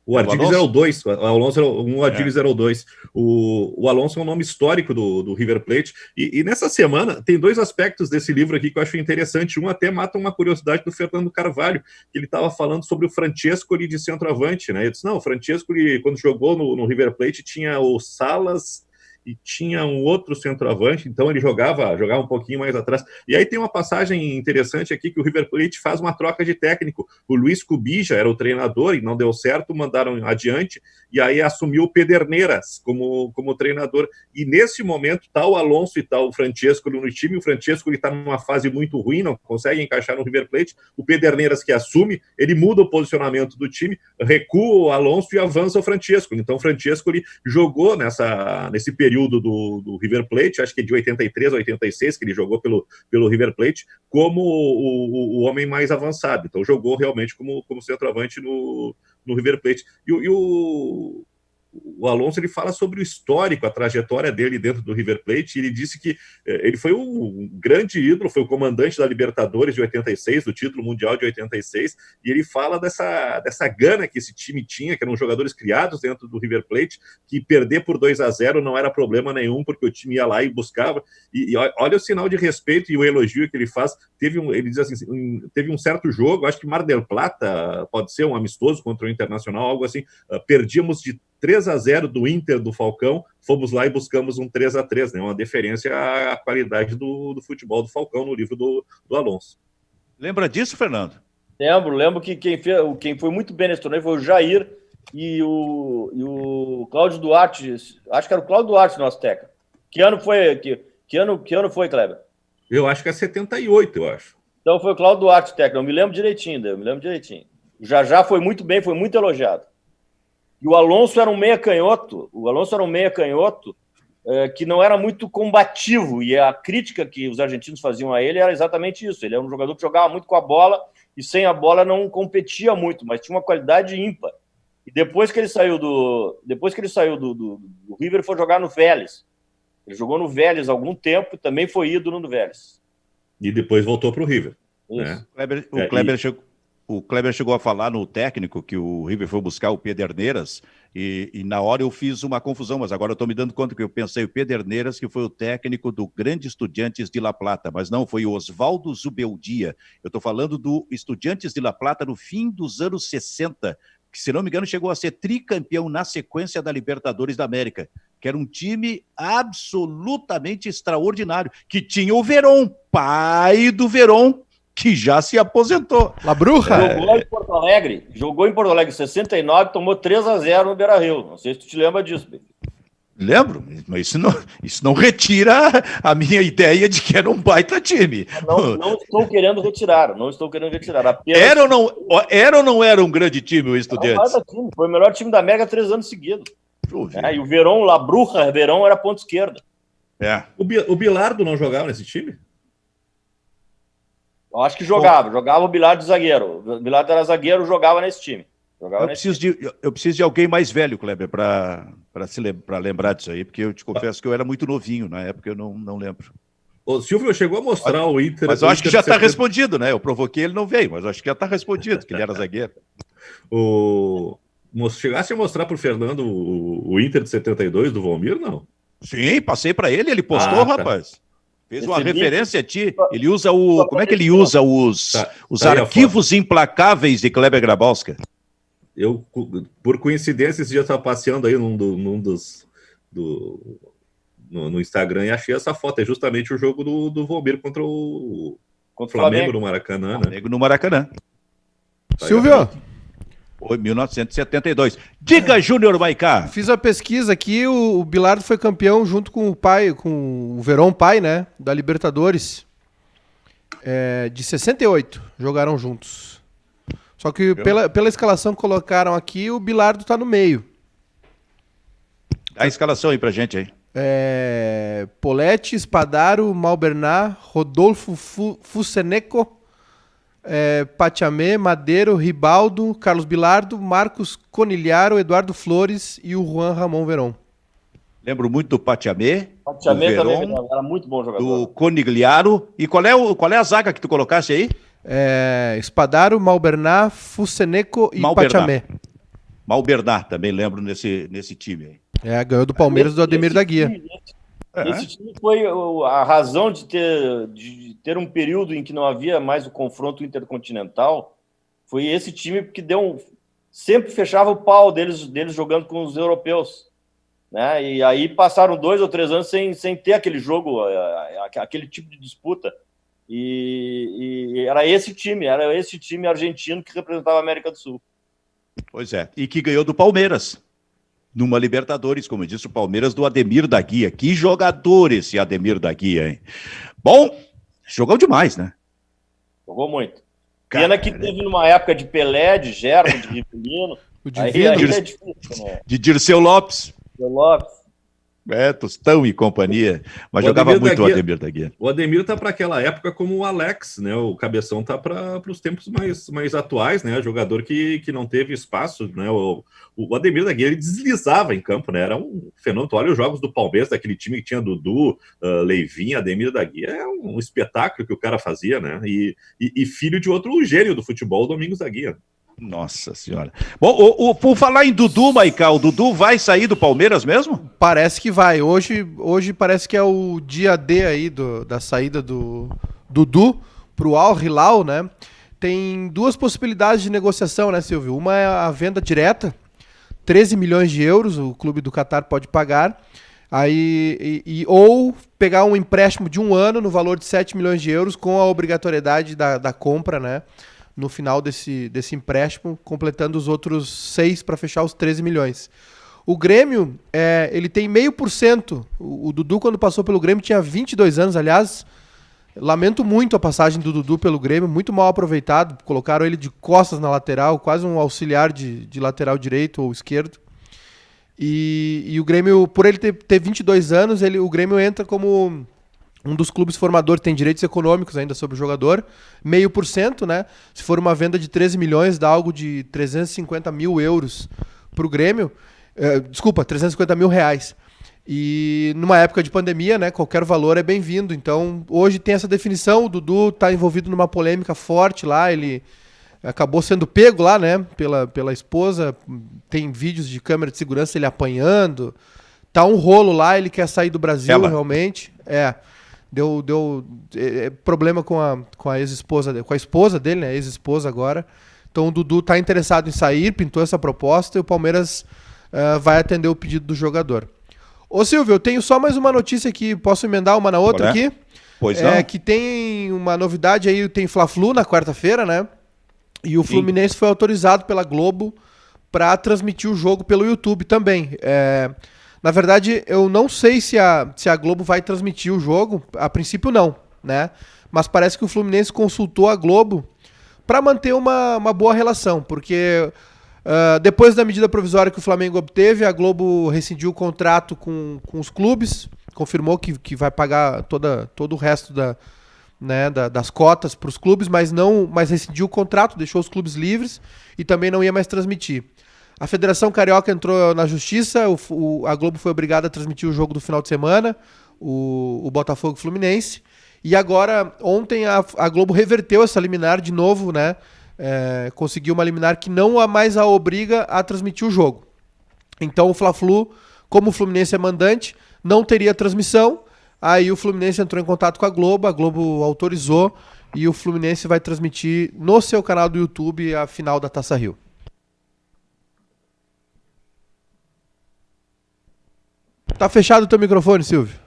O Ardiles era o 2, o Alonso era o Ardiles era o 2. O Alonso é um nome histórico do River Plate. E nessa semana tem 2 aspectos desse livro aqui que eu acho interessante. Um até mata uma curiosidade do Fernando Carvalho, que ele estava falando sobre o Francescoli de centroavante, né? Ele disse, não, o Francescoli, quando jogou no River Plate, tinha o Salas e tinha um outro centroavante, então ele jogava um pouquinho mais atrás. E aí tem uma passagem interessante aqui, que o River Plate faz uma troca de técnico. O Luiz Cubija era o treinador e não deu certo, mandaram adiante, e aí assumiu o Pederneiras como treinador. E nesse momento tá o Alonso e tá o Francescoli no time. O Francescoli está numa fase muito ruim, não consegue encaixar no River Plate. O Pederneiras que assume, ele muda o posicionamento do time, recua o Alonso e avança o Francescoli. Então o Francescoli jogou nesse período período do River Plate, acho que de 83 a 86, que ele jogou pelo River Plate, como o homem mais avançado. Então jogou realmente como centroavante no River Plate. E o Alonso, ele fala sobre o histórico, a trajetória dele dentro do River Plate, e ele disse que ele foi um grande ídolo, foi o comandante da Libertadores de 86, do título mundial de 86, e ele fala dessa gana que esse time tinha, que eram jogadores criados dentro do River Plate, que perder por 2-0 não era problema nenhum, porque o time ia lá e buscava, e olha o sinal de respeito e o elogio que ele faz. Ele diz assim, teve um certo jogo, acho que Mar del Plata, pode ser um amistoso contra o Internacional, algo assim, perdíamos de 3-0 do Inter do Falcão, fomos lá e buscamos um 3-3, né? Uma deferência à qualidade do futebol do Falcão no livro do Alonso. Lembra disso, Fernando? Lembro que quem foi muito bem nesse torneio foi o Jair e o Cláudio Duarte, acho que era o Cláudio Duarte, nosso técnico. Que ano foi, Kleber? Eu acho que é 78, eu acho. Então foi o Cláudio Duarte, técnico, eu me lembro direitinho. O Já foi muito bem, foi muito elogiado. E o Alonso era um meia canhoto, que não era muito combativo, e a crítica que os argentinos faziam a ele era exatamente isso. Ele era um jogador que jogava muito com a bola e sem a bola não competia muito, mas tinha uma qualidade ímpar. E depois que ele saiu do River, foi jogar no Vélez. Ele jogou no Vélez há algum tempo e também foi ídolo no Vélez. E depois voltou para o River. Né? O Kleber chegou a falar no técnico que o River foi buscar o Pederneiras e na hora eu fiz uma confusão, mas agora eu estou me dando conta que eu pensei o Pederneiras, que foi o técnico do Grande Estudiantes de La Plata, mas não, foi o Oswaldo Zubeldia. Eu estou falando do Estudiantes de La Plata no fim dos anos 60, que, se não me engano, chegou a ser tricampeão na sequência da Libertadores da América, que era um time absolutamente extraordinário, que tinha o Verón, pai do Verón, que já se aposentou. La Bruja? Jogou em Porto Alegre em 69, tomou 3-0 no Beira-Rio. Não sei se tu te lembra disso, Pedro. Lembro, mas isso não retira a minha ideia de que era um baita time. Não estou querendo retirar. Apenas... Era ou não era um grande time o Estudiantes? Foi o melhor time da América 3 anos seguidos. E o Verón, La Bruja, Verón era ponta esquerda. É. O Bilardo não jogava nesse time? Eu acho que jogava o Bilardo de zagueiro. O Bilardo era zagueiro, jogava nesse time. Eu preciso de alguém mais velho, Kleber, para lembrar disso aí, porque eu te confesso que eu era muito novinho na época, eu não lembro. O Silvio chegou a mostrar o Inter... Mas eu acho que já está respondido, né? Eu provoquei, ele não veio, mas eu acho que já está respondido, que ele era zagueiro. Chegasse a mostrar para o Fernando o Inter de 72 do Valmir, não? Sim, passei para ele, ele postou, rapaz. Fez uma referência a ti. Ele usa como é que ele usa os arquivos implacáveis de Kleber Grabowska? Eu, por coincidência, esse dia estava passeando aí no Instagram e achei essa foto. É justamente o jogo do Valmir contra o Flamengo no Maracanã, né? Flamengo no Maracanã. Silvio? Foi 1972. Diga, Júnior Maicá. Fiz a pesquisa aqui, o Bilardo foi campeão junto com o pai, com o Verón pai, né? Da Libertadores. De 68, jogaram juntos. Só que pela escalação que colocaram aqui, o Bilardo tá no meio. Dá a escalação aí pra gente aí. Poletti, Spadaro, Malbernat, Rodolfo Fuseneco, Pachamé, Madeiro, Ribaldo, Carlos Bilardo, Marcos Conigliaro, Eduardo Flores e o Juan Ramon Verón. Lembro muito do Pachamé. Pachamé também era muito bom jogador. Do Conigliaro. E qual é a zaga que tu colocaste aí? Espadaro, Malbernat, Fuseneco e Pachamé. Malbernat, também lembro nesse time aí. Ganhou do Palmeiras do Ademir da Guia. Esse time foi a razão de ter um período em que não havia mais o confronto intercontinental. Foi esse time que sempre fechava o pau deles jogando com os europeus, né? E aí passaram 2 ou 3 anos sem ter aquele jogo, aquele tipo de disputa. E era esse time argentino que representava a América do Sul. Pois é, e que ganhou do Palmeiras. Numa Libertadores, como eu disse, o Palmeiras do Ademir da Guia. Que jogador esse Ademir da Guia, hein? Bom, jogou demais, né? Jogou muito. Pena que teve numa época de Pelé, de Gerson, de Rivelino. Aí é difícil, né? De Dirceu Lopes. Tostão e companhia. Mas O jogava Ademir muito da o Guia- Ademir da Guia. O Ademir tá para aquela época como o Alex, né? O Cabeção tá para os tempos mais atuais, né? Jogador que não teve espaço, né? O Ademir da Guia, ele deslizava em campo, né? Era um fenômeno. Tu olha os jogos do Palmeiras, daquele time que tinha Dudu, Leivinho, Ademir da Guia, é um espetáculo que o cara fazia, né? E filho de outro gênio do futebol, Domingos da Guia. Nossa senhora. Bom, por falar em Dudu, Maiká, o Dudu vai sair do Palmeiras mesmo? Parece que vai. Hoje parece que é o dia D aí da saída do Dudu pro Al Hilal, né? Tem duas possibilidades de negociação, né, Silvio? Uma é a venda direta, 13 milhões de euros, o clube do Catar pode pagar. Aí, ou pegar um empréstimo de 1 ano no valor de 7 milhões de euros com a obrigatoriedade da compra, né? No final desse empréstimo, completando os outros 6 para fechar os 13 milhões. O Grêmio, ele tem 0,5%. O Dudu, quando passou pelo Grêmio, tinha 22 anos. Aliás, lamento muito a passagem do Dudu pelo Grêmio, muito mal aproveitado. Colocaram ele de costas na lateral, quase um auxiliar de lateral direito ou esquerdo. E o Grêmio, por ele ter 22 anos, o Grêmio entra como um dos clubes formadores, tem direitos econômicos ainda sobre o jogador, 0,5%, né? Se for uma venda de 13 milhões, dá algo de 350 mil euros para o Grêmio. Desculpa, 350 mil reais. E numa época de pandemia, né, qualquer valor é bem-vindo. Então, hoje tem essa definição, o Dudu está envolvido numa polêmica forte lá, ele acabou sendo pego lá, né, pela esposa, tem vídeos de câmera de segurança ele apanhando, tá um rolo lá, ele quer sair do Brasil, realmente. Deu problema com a ex-esposa, com a esposa dele, né, ex-esposa agora. Então o Dudu tá interessado em sair, pintou essa proposta e o Palmeiras vai atender o pedido do jogador. Ô Silvio, eu tenho só mais uma notícia aqui, posso emendar uma na outra aqui? Pois não. Que tem uma novidade aí, tem Fla-Flu na quarta-feira, né? E o Fluminense foi autorizado pela Globo para transmitir o jogo pelo YouTube também. Na verdade, eu não sei se a Globo vai transmitir o jogo, a princípio não, né? Mas parece que o Fluminense consultou a Globo para manter uma boa relação, porque depois da medida provisória que o Flamengo obteve, a Globo rescindiu o contrato com os clubes, confirmou que vai pagar todo o resto das cotas para os clubes, mas rescindiu o contrato, deixou os clubes livres e também não ia mais transmitir. A Federação Carioca entrou na justiça, a Globo foi obrigada a transmitir o jogo do final de semana, o Botafogo Fluminense, e agora, ontem, a Globo reverteu essa liminar de novo, né? Conseguiu uma liminar que não mais a obriga a transmitir o jogo. Então o Fla-Flu, como o Fluminense é mandante, não teria transmissão, aí o Fluminense entrou em contato com a Globo autorizou, e o Fluminense vai transmitir no seu canal do YouTube a final da Taça Rio. Tá fechado o teu microfone, Silvio?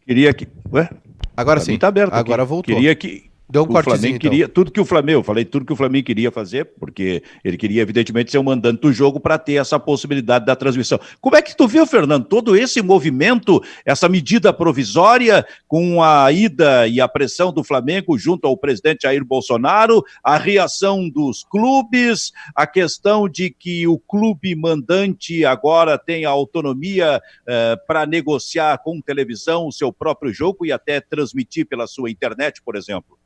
Queria que... Ué? Agora sim. Tá aberto agora aqui. voltou. Queria que... Deu um o cortezinho, Flamengo então. queria tudo que o Flamengo, eu falei tudo que o Flamengo queria fazer, porque ele queria evidentemente ser o mandante do jogo para ter essa possibilidade da transmissão. Como é que tu viu, Fernando, todo esse movimento, essa medida provisória com a ida e a pressão do Flamengo junto ao presidente Jair Bolsonaro, a reação dos clubes, a questão de que o clube mandante agora tem a autonomia para negociar com televisão o seu próprio jogo e até transmitir pela sua internet, por exemplo?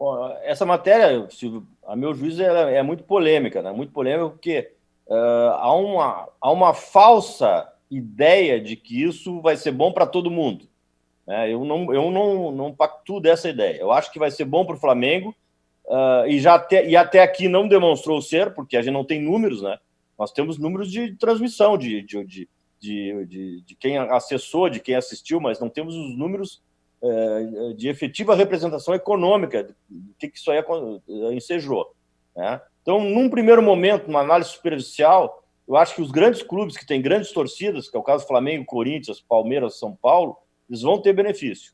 Bom, essa matéria, Silvio, a meu juízo, é muito polêmica, né? Muito polêmica porque há uma falsa ideia de que isso vai ser bom para todo mundo. Né? Eu não pactuo dessa ideia. Eu acho que vai ser bom para o Flamengo e até aqui não demonstrou ser, porque a gente não tem números, né? Nós temos números de transmissão, de quem acessou, de quem assistiu, mas não temos os números de efetiva representação econômica do que isso aí ensejou, né? Então, num primeiro momento, numa análise superficial, eu acho que os grandes clubes que têm grandes torcidas, que é o caso do Flamengo, Corinthians, Palmeiras, São Paulo, eles vão ter benefício.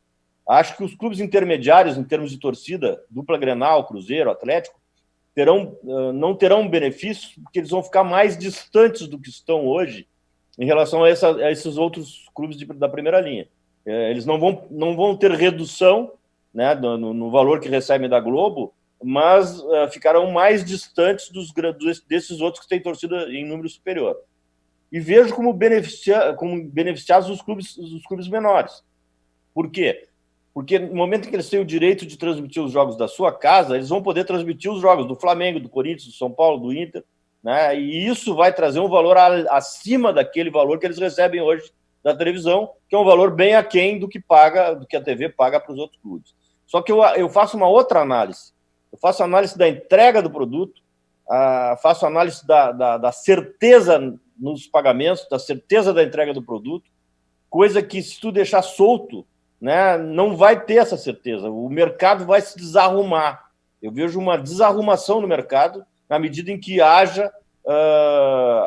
Acho que os clubes intermediários, em termos de torcida, dupla Grenal, Cruzeiro, Atlético, não terão benefícios, porque eles vão ficar mais distantes do que estão hoje em relação a esses outros clubes da primeira linha. Eles não vão ter redução, né, no valor que recebem da Globo, mas ficarão mais distantes desses outros que têm torcida em número superior. e vejo como beneficiados os clubes menores. Por quê? Porque no momento em que eles têm o direito de transmitir os jogos da sua casa, eles vão poder transmitir os jogos do Flamengo, do Corinthians, do São Paulo, do Inter, né? E isso vai trazer um valor acima daquele valor que eles recebem hoje da televisão, que é um valor bem aquém do que a TV paga para os outros clubes. Só que eu faço uma outra análise. Eu faço análise da entrega do produto, faço análise da certeza nos pagamentos, da certeza da entrega do produto, coisa que, se tu deixar solto, né, não vai ter essa certeza. O mercado vai se desarrumar. Eu vejo uma desarrumação no mercado na medida em que haja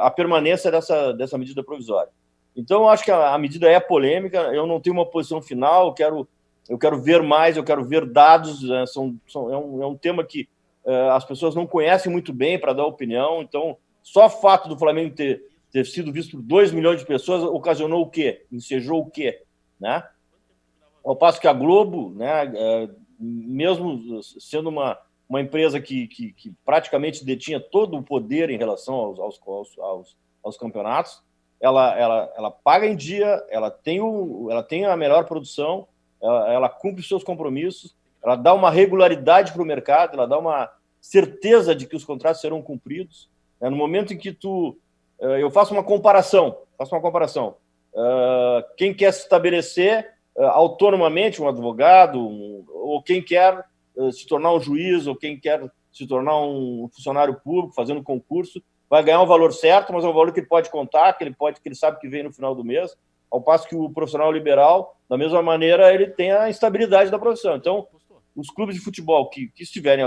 a permanência dessa medida provisória. Então, eu acho que a medida é polêmica, eu não tenho uma posição final, eu quero ver mais, eu quero ver dados, né, é um tema que as pessoas não conhecem muito bem para dar opinião, então só o fato do Flamengo ter sido visto por 2 milhões de pessoas ocasionou o quê? Ensejou o quê? Né? Ao passo que a Globo, né, mesmo sendo uma empresa que praticamente detinha todo o poder em relação aos campeonatos, ela paga em dia, ela tem a melhor produção, ela cumpre os seus compromissos, ela dá uma regularidade para o mercado, ela dá uma certeza de que os contratos serão cumpridos. No momento em que eu faço uma comparação, quem quer se estabelecer autonomamente, um advogado, ou quem quer se tornar um juiz, ou quem quer se tornar um funcionário público fazendo concurso, vai ganhar um valor certo, mas é um valor que ele pode contar, que ele sabe que vem no final do mês, ao passo que o profissional liberal, da mesma maneira, ele tem a instabilidade da profissão. Então, os clubes de futebol que estiverem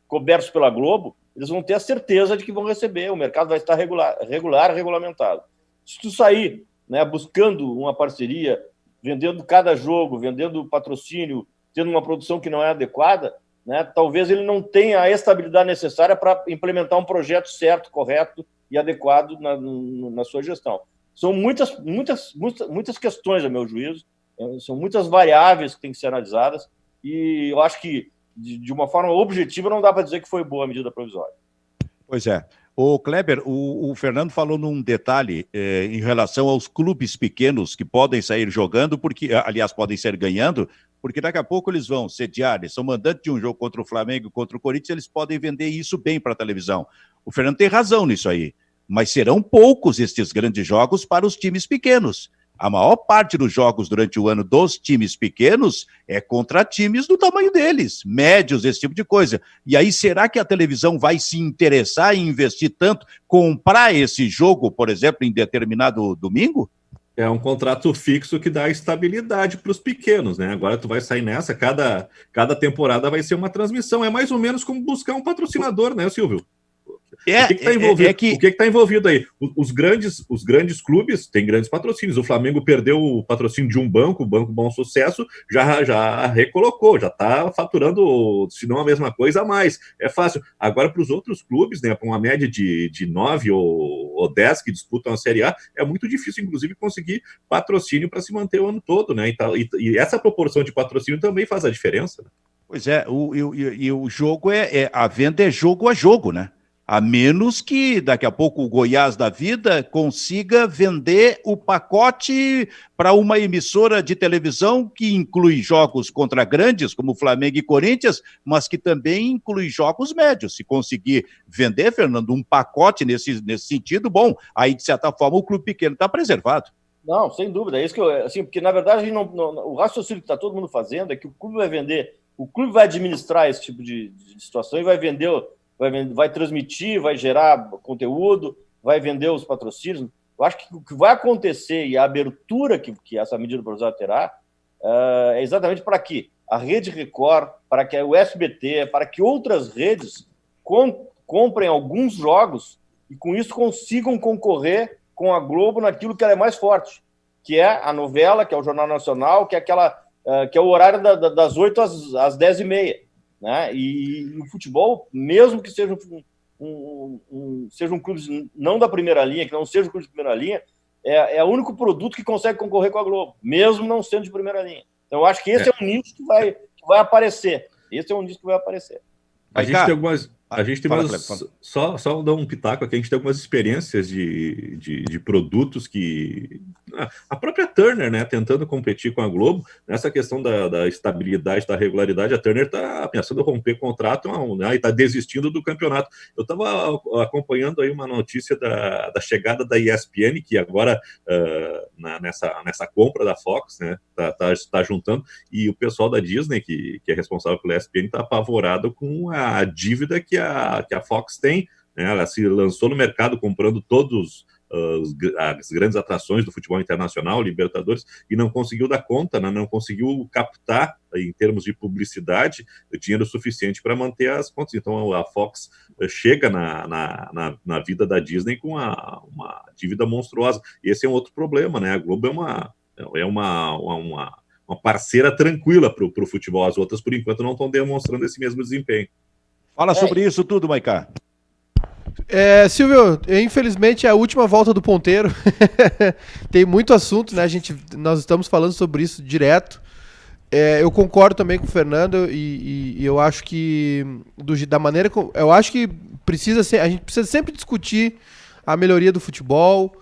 cobertos pela Globo, eles vão ter a certeza de que vão receber, o mercado vai estar regulamentado. Se tu sair, né, buscando uma parceria, vendendo cada jogo, vendendo patrocínio, tendo uma produção que não é adequada, né, talvez ele não tenha a estabilidade necessária para implementar um projeto certo, correto e adequado na sua gestão. São muitas questões, a meu juízo, são muitas variáveis que têm que ser analisadas, e eu acho que, de uma forma objetiva, não dá para dizer que foi boa a medida provisória. Pois é. O Kleber, o Fernando falou num detalhe em relação aos clubes pequenos que podem sair jogando, porque, aliás, podem sair ganhando, porque daqui a pouco eles vão sediar, eles são mandantes de um jogo contra o Flamengo, contra o Corinthians, eles podem vender isso bem para a televisão. O Fernando tem razão nisso aí, mas serão poucos estes grandes jogos para os times pequenos. A maior parte dos jogos durante o ano dos times pequenos é contra times do tamanho deles, médios, esse tipo de coisa. E aí, será que a televisão vai se interessar em investir tanto, comprar esse jogo, por exemplo, em determinado domingo? É um contrato fixo que dá estabilidade para os pequenos, né? Agora tu vai sair nessa, cada temporada vai ser uma transmissão. É mais ou menos como buscar um patrocinador, né, Silvio? O que está envolvido? O que está envolvido aí? Os grandes clubes têm grandes patrocínios. O Flamengo perdeu o patrocínio de um banco, o Banco Bom Sucesso, já recolocou, já está faturando, se não a mesma coisa, a mais. É fácil. Agora, para os outros clubes, né, para uma média de 9 ou 10 que disputam a Série A, é muito difícil, inclusive, conseguir patrocínio para se manter o ano todo, né? E essa proporção de patrocínio também faz a diferença. Né? Pois é, o jogo a venda é jogo a jogo, né? A menos que daqui a pouco o Goiás da vida consiga vender o pacote para uma emissora de televisão que inclui jogos contra grandes, como Flamengo e Corinthians, mas que também inclui jogos médios. Se conseguir vender, Fernando, um pacote nesse sentido, bom, aí de certa forma o clube pequeno está preservado. Não, sem dúvida. É isso que assim, porque na verdade o raciocínio que está todo mundo fazendo é que o clube vai vender, o clube vai administrar esse tipo de situação e vai vender. Vai transmitir, vai gerar conteúdo, vai vender os patrocínios. Eu acho que o que vai acontecer e a abertura que essa medida provisória terá é exatamente para que a Rede Record, para que o SBT, para que outras redes comprem alguns jogos e com isso consigam concorrer com a Globo naquilo que ela é mais forte, que é a novela, que é o Jornal Nacional, que é o horário das 8 às 10h30. Né? E o futebol, mesmo que seja um clube não da primeira linha, que não seja um clube de primeira linha, é o único produto que consegue concorrer com a Globo, mesmo não sendo de primeira linha. Então, eu acho que esse é um nicho que vai aparecer. Esse é um nicho que vai aparecer. A gente tem algumas... A gente tem Fala, umas, Kleber, fala. só dar um pitaco aqui, a gente tem algumas experiências de produtos que... A própria Turner, né, tentando competir com a Globo, nessa questão da estabilidade, da regularidade, a Turner está pensando em romper contrato, né, e está desistindo do campeonato. Eu estava acompanhando aí uma notícia da chegada da ESPN, que agora, nessa compra da Fox, né, tá juntando, e o pessoal da Disney, que é responsável pela ESPN, está apavorado com a dívida que a Fox tem, né? Ela se lançou no mercado comprando todos as grandes atrações do futebol internacional, Libertadores, e não conseguiu dar conta, né? Não conseguiu captar, em termos de publicidade, dinheiro suficiente para manter as contas. Então a Fox chega na vida da Disney com uma dívida monstruosa. E esse é um outro problema, né? A Globo é uma parceira tranquila para o futebol. As outras, por enquanto, não estão demonstrando esse mesmo desempenho. Fala sobre isso tudo, Maiká. Silvio, infelizmente é a última volta do ponteiro. Tem muito assunto, né? Nós estamos falando sobre isso direto. Eu concordo também com o Fernando e eu acho que da maneira eu acho que a gente precisa sempre discutir a melhoria do futebol.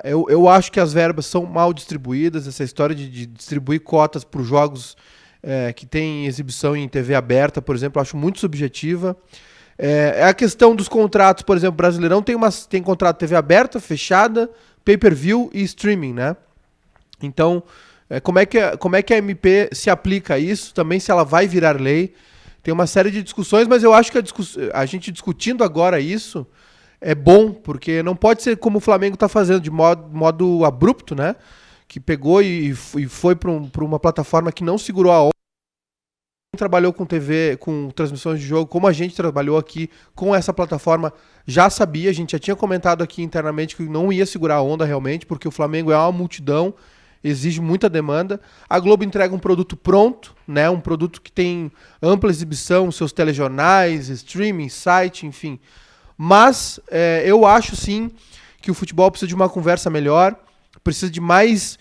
Eu acho que as verbas são mal distribuídas. Essa história de distribuir cotas para os jogos que tem exibição em TV aberta, por exemplo, eu acho muito subjetiva. A questão dos contratos, por exemplo, Brasileirão tem contrato TV aberta, fechada, pay-per-view e streaming, né? Então, como é que a MP se aplica a isso? Também se ela vai virar lei. Tem uma série de discussões, mas eu acho que a gente discutindo agora isso é bom, porque não pode ser como o Flamengo está fazendo, de modo abrupto, né? Que pegou e foi para uma plataforma que não segurou a onda. Quem trabalhou com TV, com transmissões de jogo, como a gente trabalhou aqui com essa plataforma, já sabia, a gente já tinha comentado aqui internamente que não ia segurar a onda realmente, porque o Flamengo é uma multidão, exige muita demanda. A Globo entrega um produto pronto, né? Um produto que tem ampla exibição, seus telejornais, streaming, site, enfim. Mas eu acho sim que o futebol precisa de uma conversa melhor, precisa de mais...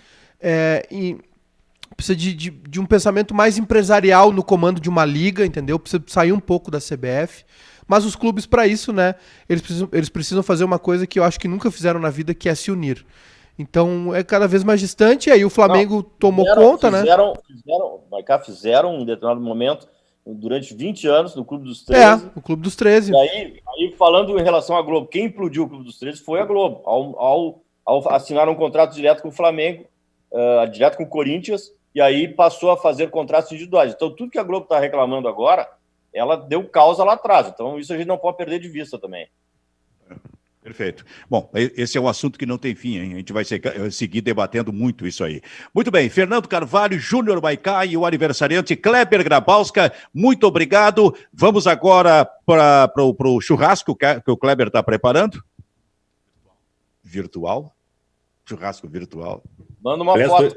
precisa de um pensamento mais empresarial no comando de uma liga, entendeu? Precisa sair um pouco da CBF. Mas os clubes, para isso, né? Eles precisam fazer uma coisa que eu acho que nunca fizeram na vida, que é se unir. Então é cada vez mais distante, e aí o Flamengo tomou conta, né? Fizeram em determinado momento, durante 20 anos, no Clube dos 13. O Clube dos 13. E aí, falando em relação à Globo, quem implodiu o Clube dos 13 foi a Globo, ao assinar um contrato direto com o Flamengo, direto com o Corinthians, e aí passou a fazer contratos individuais. Então, tudo que a Globo está reclamando agora, ela deu causa lá atrás. Então, isso a gente não pode perder de vista também. Perfeito. Bom, esse é um assunto que não tem fim, hein? A gente vai seguir debatendo muito isso aí. Muito bem, Fernando Carvalho, Júnior Maiká e o aniversariante Kleber Grabowska, muito obrigado. Vamos agora para o churrasco que o Kleber está preparando. Virtual? Churrasco virtual. Manda uma foto.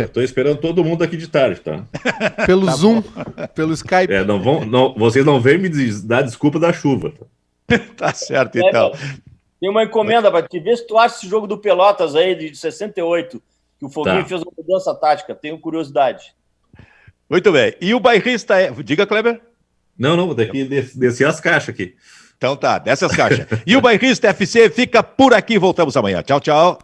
Estou esperando todo mundo aqui de tarde, tá? Pelo Zoom, pelo Skype. Vocês não vêm me dar desculpa da chuva. Tá certo, então. Tem uma encomenda para te ver se tu acha esse jogo do Pelotas aí de 68, que o Foguinho fez uma mudança tática. Tenho curiosidade. Muito bem. E o bairrista Diga, Kleber. Não, vou ter que descer as caixas aqui. Então tá, desce as caixas. E o bairrista FC fica por aqui. Voltamos amanhã. Tchau, tchau.